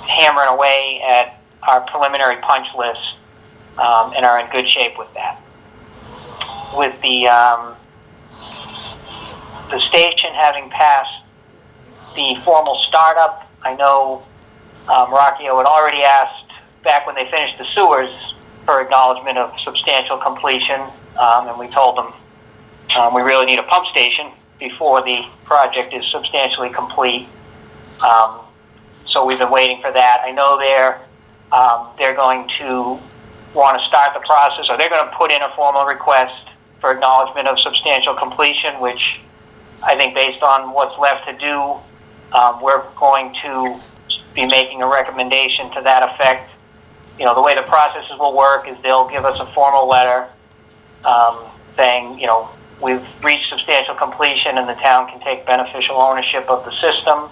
Speaker 2: hammering away at our preliminary punch list and are in good shape with that. With the station having passed the formal startup, I know Rockio had already asked back when they finished the sewers for acknowledgement of substantial completion, and we told them we really need a pump station before the project is substantially complete. So we've been waiting for that. I know they're going to want to start the process, or they're going to put in a formal request for acknowledgement of substantial completion, which I think based on what's left to do, we're going to be making a recommendation to that effect. You know, the way the processes will work is they'll give us a formal letter saying, you know, we've reached substantial completion and the town can take beneficial ownership of the system.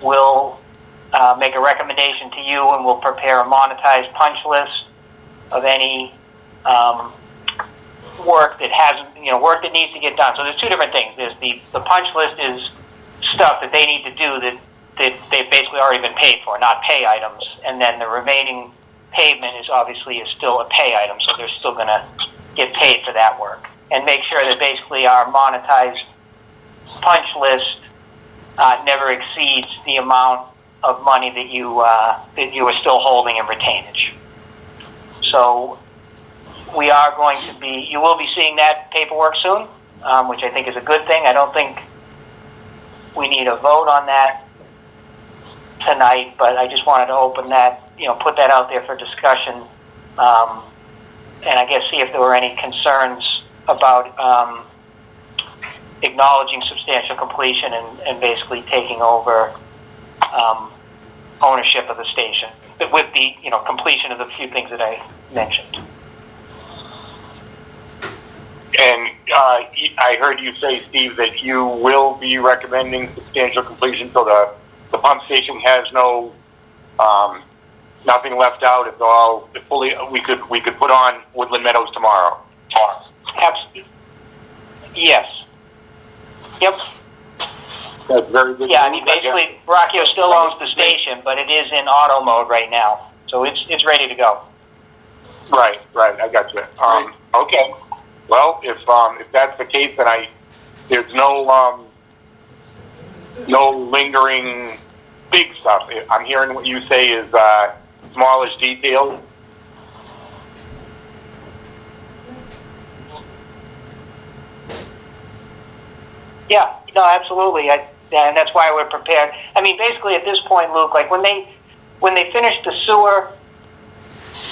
Speaker 2: We'll make a recommendation to you, and we'll prepare a monetized punch list of any work that hasn't, you know, work that needs to get done. So there's two different things. There's the punch list is stuff that they need to do that they've basically already been paid for, not pay items. And then the remaining pavement is obviously still a pay item, so they're still going to get paid for that work. And make sure that basically our monetized punch list never exceeds the amount of money that you are still holding in retainage. So we are going to be, you will be seeing that paperwork soon, which I think is a good thing. I don't think we need a vote on that tonight, but I just wanted to open that, you know, put that out there for discussion, and I guess see if there were any concerns about acknowledging substantial completion and basically taking over ownership of the station with the, you know, completion of the few things that I mentioned.
Speaker 1: And I heard you say, Steve, that you will be recommending substantial completion, so the pump station has no nothing left out. It's all fully. We could put on Woodland Meadows tomorrow.
Speaker 2: Absolutely. Yes. Yep.
Speaker 1: That's very good.
Speaker 2: Yeah, I mean, basically, Rockio still owns the station, but it is in auto mode right now, so it's ready to go.
Speaker 1: Right. I got you. Okay. Well, if that's the case, then there's no lingering big stuff. I'm hearing what you say is smallish details.
Speaker 2: Yeah, no, absolutely. And that's why we're prepared. I mean, basically at this point, Luke, like when they finished the sewer,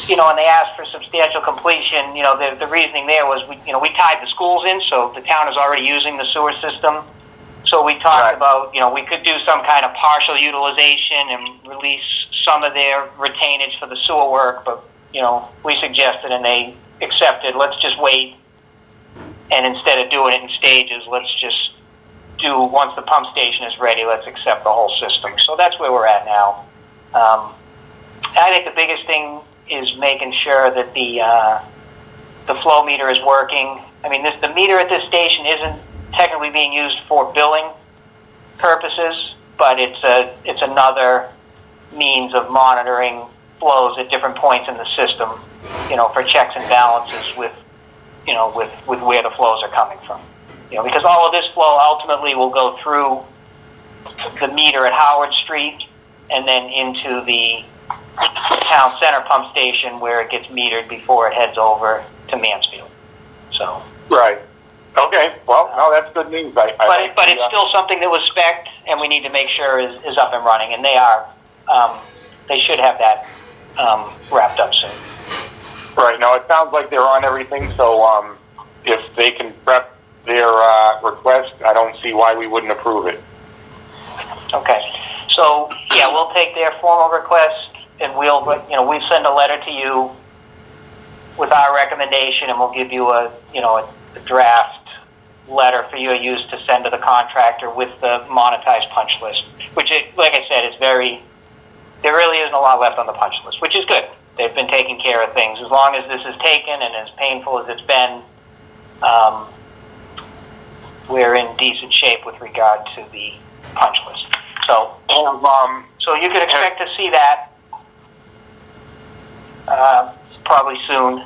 Speaker 2: you know, and they asked for substantial completion, you know, the reasoning there was we tied the schools in, so the town is already using the sewer system. So we talked about, you know, we could do some kind of partial utilization and release some of their retainage for the sewer work, but, you know, we suggested and they accepted, let's just wait, and instead of doing it in stages, let's just do, once the pump station is ready, let's accept the whole system. So that's where we're at now. I think the biggest thing is making sure that the flow meter is working. I mean, the meter at this station isn't technically being used for billing purposes, but it's another means of monitoring flows at different points in the system, you know, for checks and balances with where the flows are coming from. You know, because all of this flow ultimately will go through the meter at Howard Street and then into the town center pump station where it gets metered before it heads over to Mansfield. So. Right.
Speaker 1: Okay. Well, no, that's good news. But
Speaker 2: it's still something that was spec'd, and we need to make sure is up and running, and they are. They should have that wrapped up soon.
Speaker 1: Right. Now, it sounds like they're on everything, so if they can prep their request, I don't see why we wouldn't approve it.
Speaker 2: Okay. So, yeah, we'll take their formal request, and we'll send a letter to you with our recommendation, and we'll give you a draft letter for your use to send to the contractor with the monetized punch list, which, like I said, there really isn't a lot left on the punch list, which is good. They've been taking care of things. As long as this is taken and as painful as it's been, we're in decent shape with regard to the punch list. So, so you can expect to see that probably soon.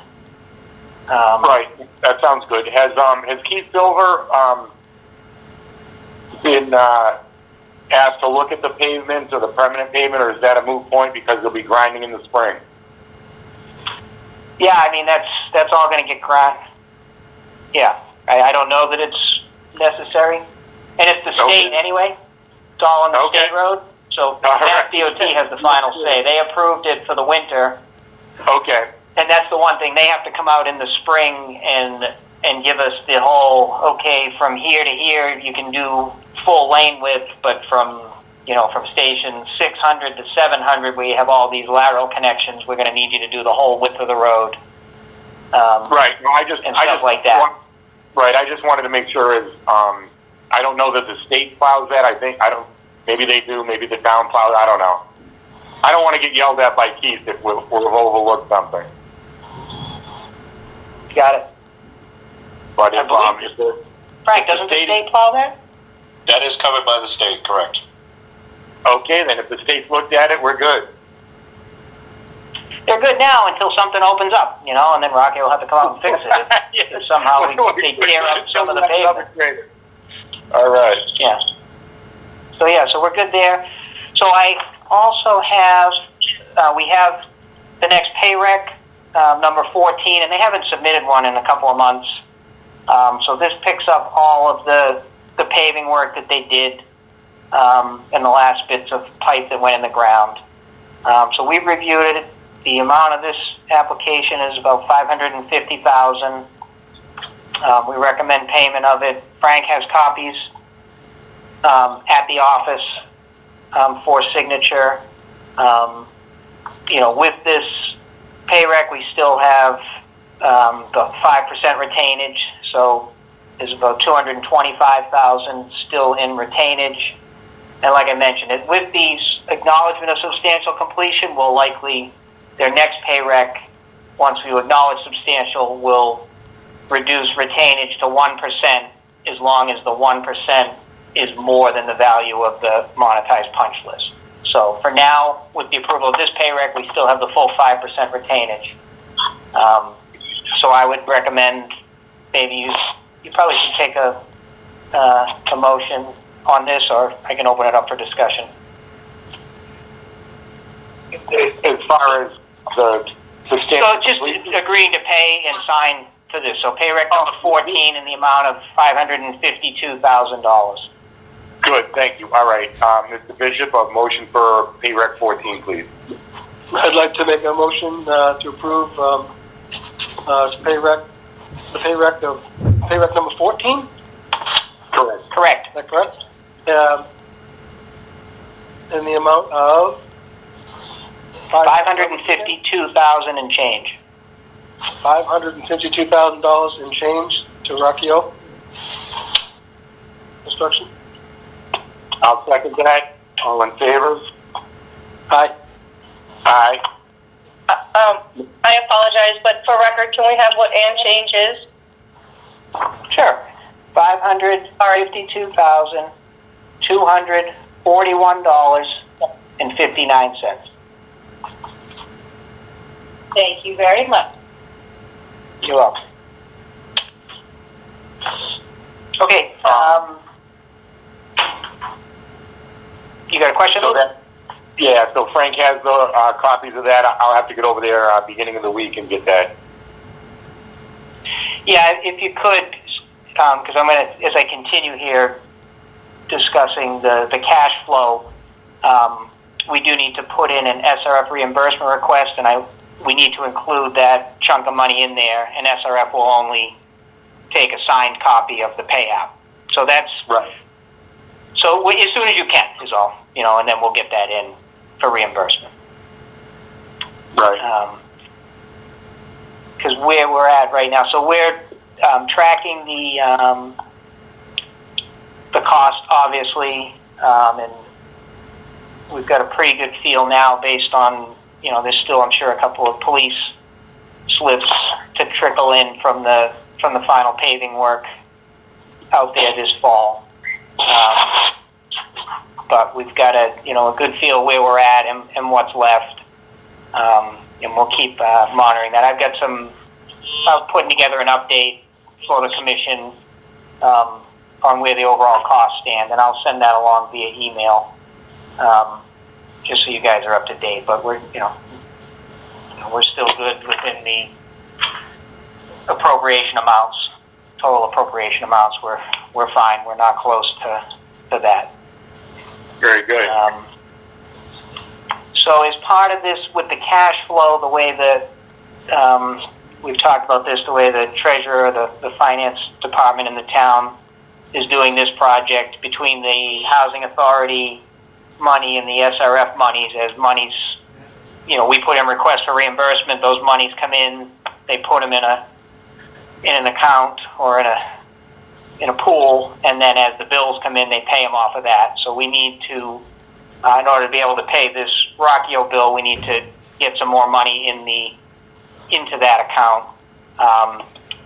Speaker 1: Right, that sounds good. Has Keith Silver been asked to look at the pavement or the permanent pavement, or is that a moot point because they'll be grinding in the spring?
Speaker 2: Yeah, I mean that's all going to get grind. Yeah, I don't know that it's necessary. And it's the state
Speaker 1: Okay.
Speaker 2: anyway. It's all on the
Speaker 1: Okay.
Speaker 2: state road. So
Speaker 1: right.
Speaker 2: Mass DOT has the final say. They approved it for the winter.
Speaker 1: Okay,
Speaker 2: And that's the one thing, they have to come out in the spring and give us the whole, okay, from here to here, you can do full lane width, but from station 600 to 700, where you have all these lateral connections, we're gonna need you to do the whole width of the road.
Speaker 1: right, no, I just
Speaker 2: like that.
Speaker 1: Right, I just wanted to make sure I don't know that the state plows that, maybe they do, maybe the town plows, I don't know. I don't want to get yelled at by Keith if we've overlooked something.
Speaker 2: Got it.
Speaker 1: But
Speaker 2: I believe- Frank, doesn't the state plow that?
Speaker 4: That is covered by the state, correct?
Speaker 1: okay, then if the state's looked at it, we're good.
Speaker 2: They're good now until something opens up, and then Rocky will have to come out and fix it. If somehow they tear up some of the pavement.
Speaker 1: All right.
Speaker 2: Yeah. So we're good there. So I also have, we have the next pay rec, number 14, and they haven't submitted one in a couple of months. So this picks up all of the paving work that they did, and the last bits of pipe that went in the ground. So we've reviewed it. The amount of this application is about $550,000. We recommend payment of it. Frank has copies at the office for signature. With this pay rec, we still have the 5% retainage, so there's about $225,000 still in retainage. And like I mentioned, with the acknowledgement of substantial completion, we'll likely, their next pay rec, once we acknowledge substantial, will reduce retainage to 1%, as long as the 1% is more than the value of the monetized punch list. So for now, with the approval of this pay rec, we still have the full 5% retainage. So I would recommend maybe you probably should take a motion on this, or I can open it up for discussion.
Speaker 1: As far as the substantial
Speaker 2: So just agreeing to pay and sign for this. So pay rec number 14 in the amount of $552,000.
Speaker 1: Good, thank you. All right, Mr. Bishop, a motion for pay rec 14, please.
Speaker 3: I'd like to make a motion to approve pay rec number 14.
Speaker 1: Correct.
Speaker 2: Correct.
Speaker 3: Is that correct? In the amount of
Speaker 2: $552,000 and change.
Speaker 3: $552,000 in change to Rockio Construction.
Speaker 1: I'll second that. All in favor?
Speaker 3: Aye.
Speaker 1: Aye.
Speaker 6: I apologize, but for record, can we have what and change is?
Speaker 2: Sure. $552,241.59.
Speaker 6: Thank you very much.
Speaker 2: You're welcome. Okay. You got a question?
Speaker 1: So so Frank has the copies of that. I'll have to get over there beginning of the week and get that.
Speaker 2: Yeah, if you could, because I'm going to, as I continue here discussing the cash flow, we do need to put in an Srf reimbursement request, and we need to include that chunk of money in there, and Srf will only take a signed copy of the payout. So that's
Speaker 1: right.
Speaker 2: So as soon as you can is all, and then we'll get that in for reimbursement.
Speaker 1: Right.
Speaker 2: Because where we're at right now, so we're tracking the cost, obviously, and we've got a pretty good feel now based on, there's still, I'm sure, a couple of police slips to trickle in from the final paving work out there this fall. But we've got a good feel where we're at and what's left. And we'll keep monitoring that. I was putting together an update for the commission on where the overall costs stand, and I'll send that along via email, just so you guys are up to date. But we're still good within the appropriation amounts total appropriation amounts, we're fine. We're not close to that.
Speaker 1: Very good.
Speaker 2: So as part of this, with the cash flow, the way that we've talked about this, the way the treasurer, the finance department in the town is doing this project, between the housing authority money and the SRF monies, as monies, we put in requests for reimbursement, those monies come in, they put them in an account or in a pool, and then as the bills come in, they pay them off of that. So we need to, in order to be able to pay this Rockio bill, we need to get some more money into that account.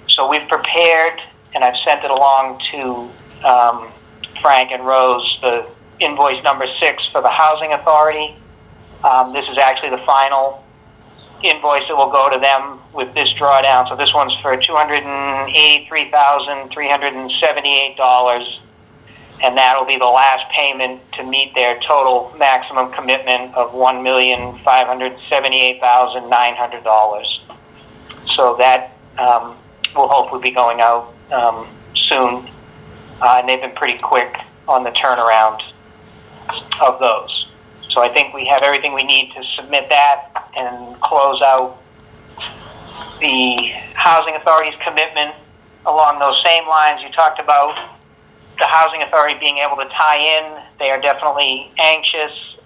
Speaker 2: So we've prepared, and I've sent it along to Frank and Rose, the invoice number 6 for the housing authority. This is actually the final invoice that will go to them with this drawdown. So this one's for $283,378, and that'll be the last payment to meet their total maximum commitment of $1,578,900. So that will hopefully be going out soon, and they've been pretty quick on the turnaround of those. So I think we have everything we need to submit that and close out the housing authority's commitment along those same lines. You talked about the housing authority being able to tie in. They are definitely anxious.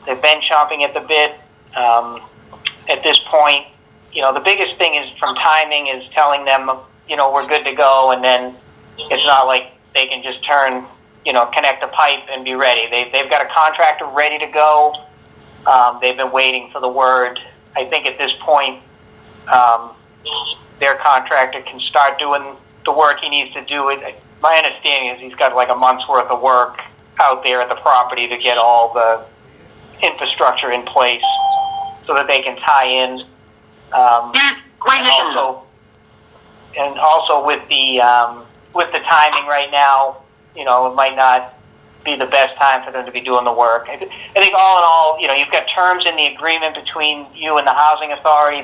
Speaker 2: They've been chomping at the bit. At this point, the biggest thing is from timing is telling them, we're good to go, and then it's not like they can just turn, connect a pipe and be ready. They've got a contractor ready to go. They've been waiting for the word. I think at this point, their contractor can start doing the work he needs to do. My understanding is he's got like a month's worth of work out there at the property to get all the infrastructure in place so that they can tie in. And also with the timing right now, it might not be the best time for them to be doing the work. I think all in all, you've got terms in the agreement between you and the housing authority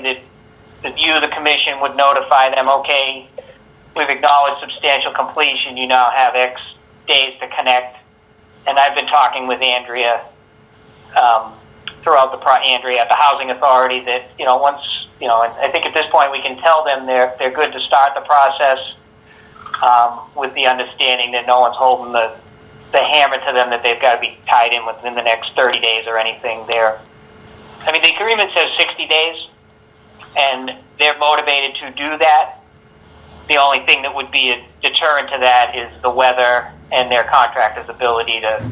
Speaker 2: that you, the commission, would notify them, okay, we've acknowledged substantial completion, you now have X days to connect. And I've been talking with Andrea throughout Andrea at the housing authority that, once, and I think at this point we can tell them they're good to start the process with the understanding that no one's holding the hammer to them that they've got to be tied in within the next 30 days or anything. The agreement says 60 days, and they're motivated to do that. The only thing that would be a deterrent to that is the weather and their contractor's ability to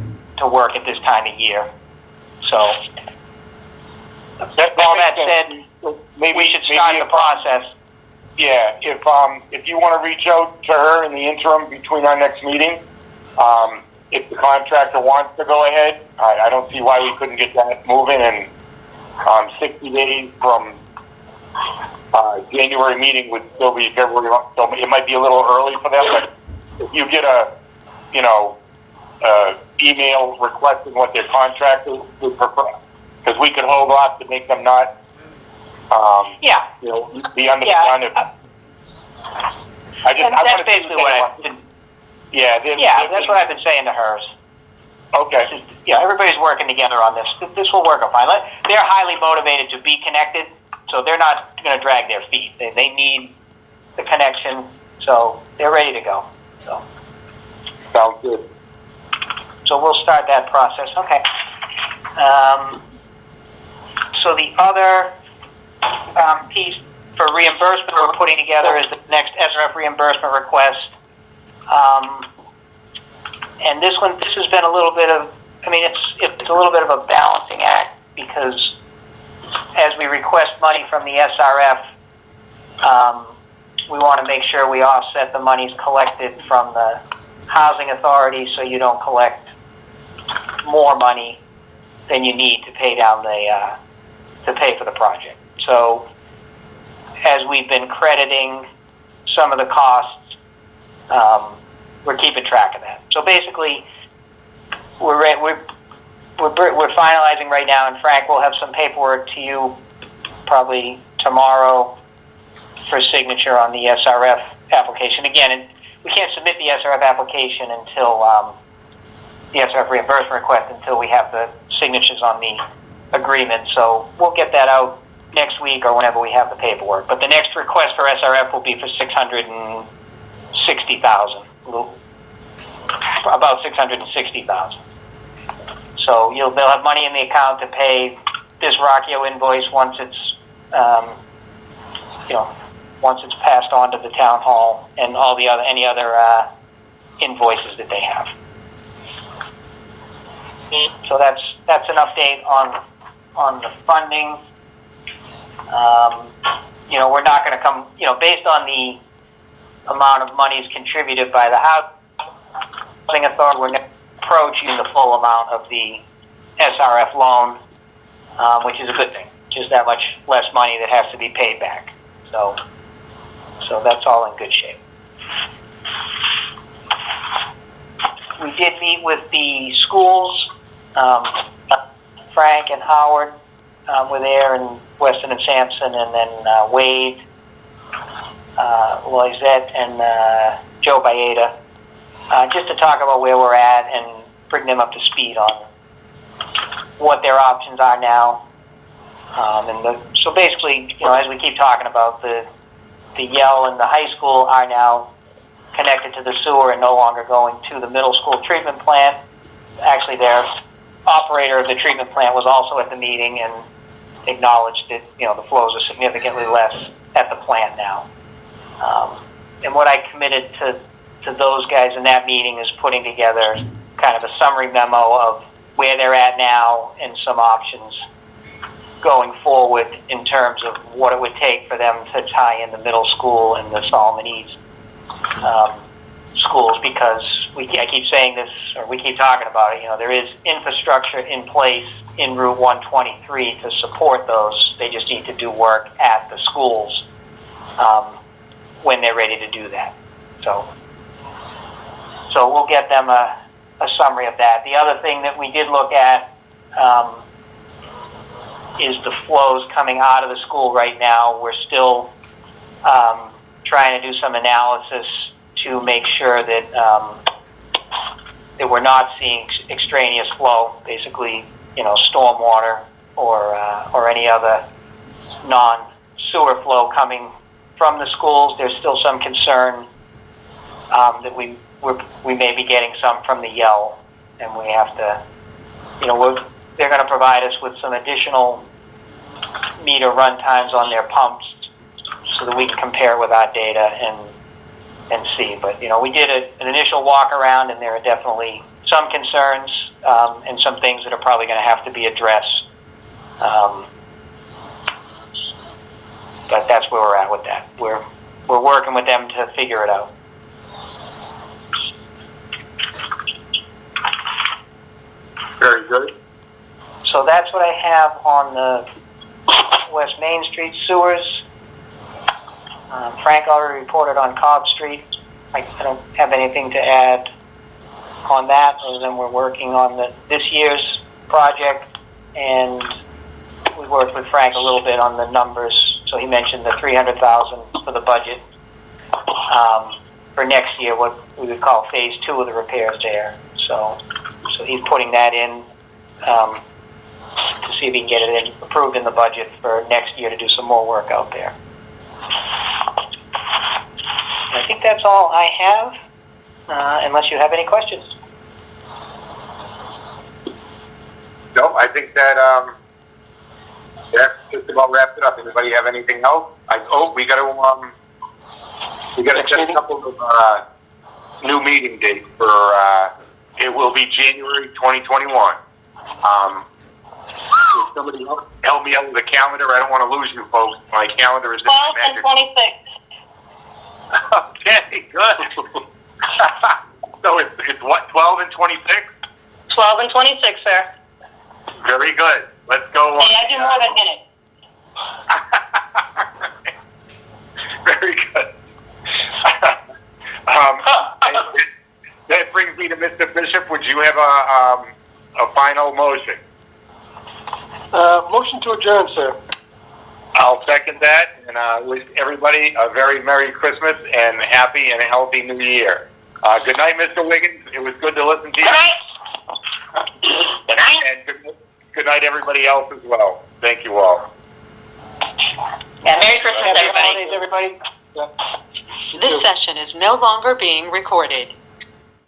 Speaker 2: work at this time of year. So, all that said, maybe we should start the process.
Speaker 1: Yeah, if you want to reach out to her in the interim between our next meeting, if the contractor wants to go ahead, I don't see why we couldn't get that moving. And 60 days from January meeting would still be February, so it might be a little early for them. But if you get a email requesting what their contractor would prefer, because we could hold off to make them not. Be under the gun.
Speaker 2: That's basically what I've been. That's what I've been saying to hers.
Speaker 1: Okay.
Speaker 2: Everybody's working together on this. This will work out fine. They're highly motivated to be connected, so they're not going to drag their feet. They need the connection, so they're ready to go. So.
Speaker 1: Sounds good.
Speaker 2: So we'll start that process. Okay. So the other piece for reimbursement we're putting together is the next Srf Reimbursement Request. And this has been a little bit of, it's a little bit of a balancing act, because as we request money from the SRF, we want to make sure we offset the monies collected from the housing authority, so you don't collect more money than you need to pay down to pay for the project. So as we've been crediting some of the costs, we're keeping track of that. So basically, we're finalizing right now, and Frank will have some paperwork to you probably tomorrow for signature on the SRF application. Again, we can't submit the SRF application until, the SRF reimbursement request until we have the signatures on the agreement. So we'll get that out next week or whenever we have the paperwork. But the next request for SRF will be for $660,000, about $660,000. So they'll have money in the account to pay this Rockio invoice once it's, once it's passed on to the town hall, and all the any other invoices that they have. So that's an update on the funding. We're not going to come, based on the amount of monies contributed by the housing authority, we're not approaching the full amount of the SRF loan, which is a good thing. Just that much less money that has to be paid back. So that's all in good shape. We did meet with the schools. Frank and Howard were there, and Weston and Sampson, and then Wade, Loisette, and Joe Baeta, just to talk about where we're at and bring them up to speed on what their options are now. So basically, as we keep talking about, the Yale and the high school are now connected to the sewer and no longer going to the middle school treatment plant. Actually, their operator of the treatment plant was also at the meeting and acknowledged that the flows are significantly less at the plant now. And what I committed to those guys in that meeting is putting together kind of a summary memo of where they're at now and some options going forward in terms of what it would take for them to tie in the middle school and the Solomon East schools, because I keep saying this, or we keep talking about it, there is infrastructure in place in Route 123 to support those. They just need to do work at the schools when they're ready to do that. So we'll get them a summary of that. The other thing that we did look at is the flows coming out of the school right now. We're still trying to do some analysis to make sure that that we're not seeing extraneous flow, basically, stormwater or any other non-sewer flow coming from the schools. There's still some concern that we may be getting some from the Yell, and we have to, they're going to provide us with some additional meter run times on their pumps so that we can compare with our data and see. But, we did an initial walk around, and there are definitely some concerns and some things that are probably going to have to be addressed. But that's where we're at with that. We're working with them to figure it out.
Speaker 1: Very good.
Speaker 2: So that's what I have on the West Main Street sewers. Frank already reported on Cobb Street. I don't have anything to add on that, other than we're working on this year's project, and we worked with Frank a little bit on the numbers. So he mentioned the $300,000 for the budget for next year, what we would call phase 2 of the repairs there. So he's putting that in to see if he can get it approved in the budget for next year to do some more work out there. I think that's all I have, unless you have any questions.
Speaker 1: No, I think that that's just about wrapped it up. Anybody have anything else? We got to set a couple of new meeting dates for. It will be January 2021. If somebody help me out with the calendar, I don't want to lose you folks. My calendar is.
Speaker 6: 12 and 26.
Speaker 1: Okay, good. So it's what, 12 and 26?
Speaker 6: 12 and 26, sir.
Speaker 1: Very good. Let's go.
Speaker 6: Hey, I do more than minutes.
Speaker 1: Very good. That brings me to Mr. Bishop. Would you have a final motion?
Speaker 3: Motion to adjourn, sir.
Speaker 1: I'll second that, and wish everybody a very Merry Christmas and happy and healthy New Year. Good night, Mr. Wiggins. It was good to listen to you.
Speaker 5: Good night. Good night.
Speaker 1: And good night, everybody else as well. Thank you all.
Speaker 5: Yeah, Merry Christmas,
Speaker 2: Happy
Speaker 5: everybody.
Speaker 2: holidays, everybody.
Speaker 3: Yeah.
Speaker 7: This session is no longer being recorded.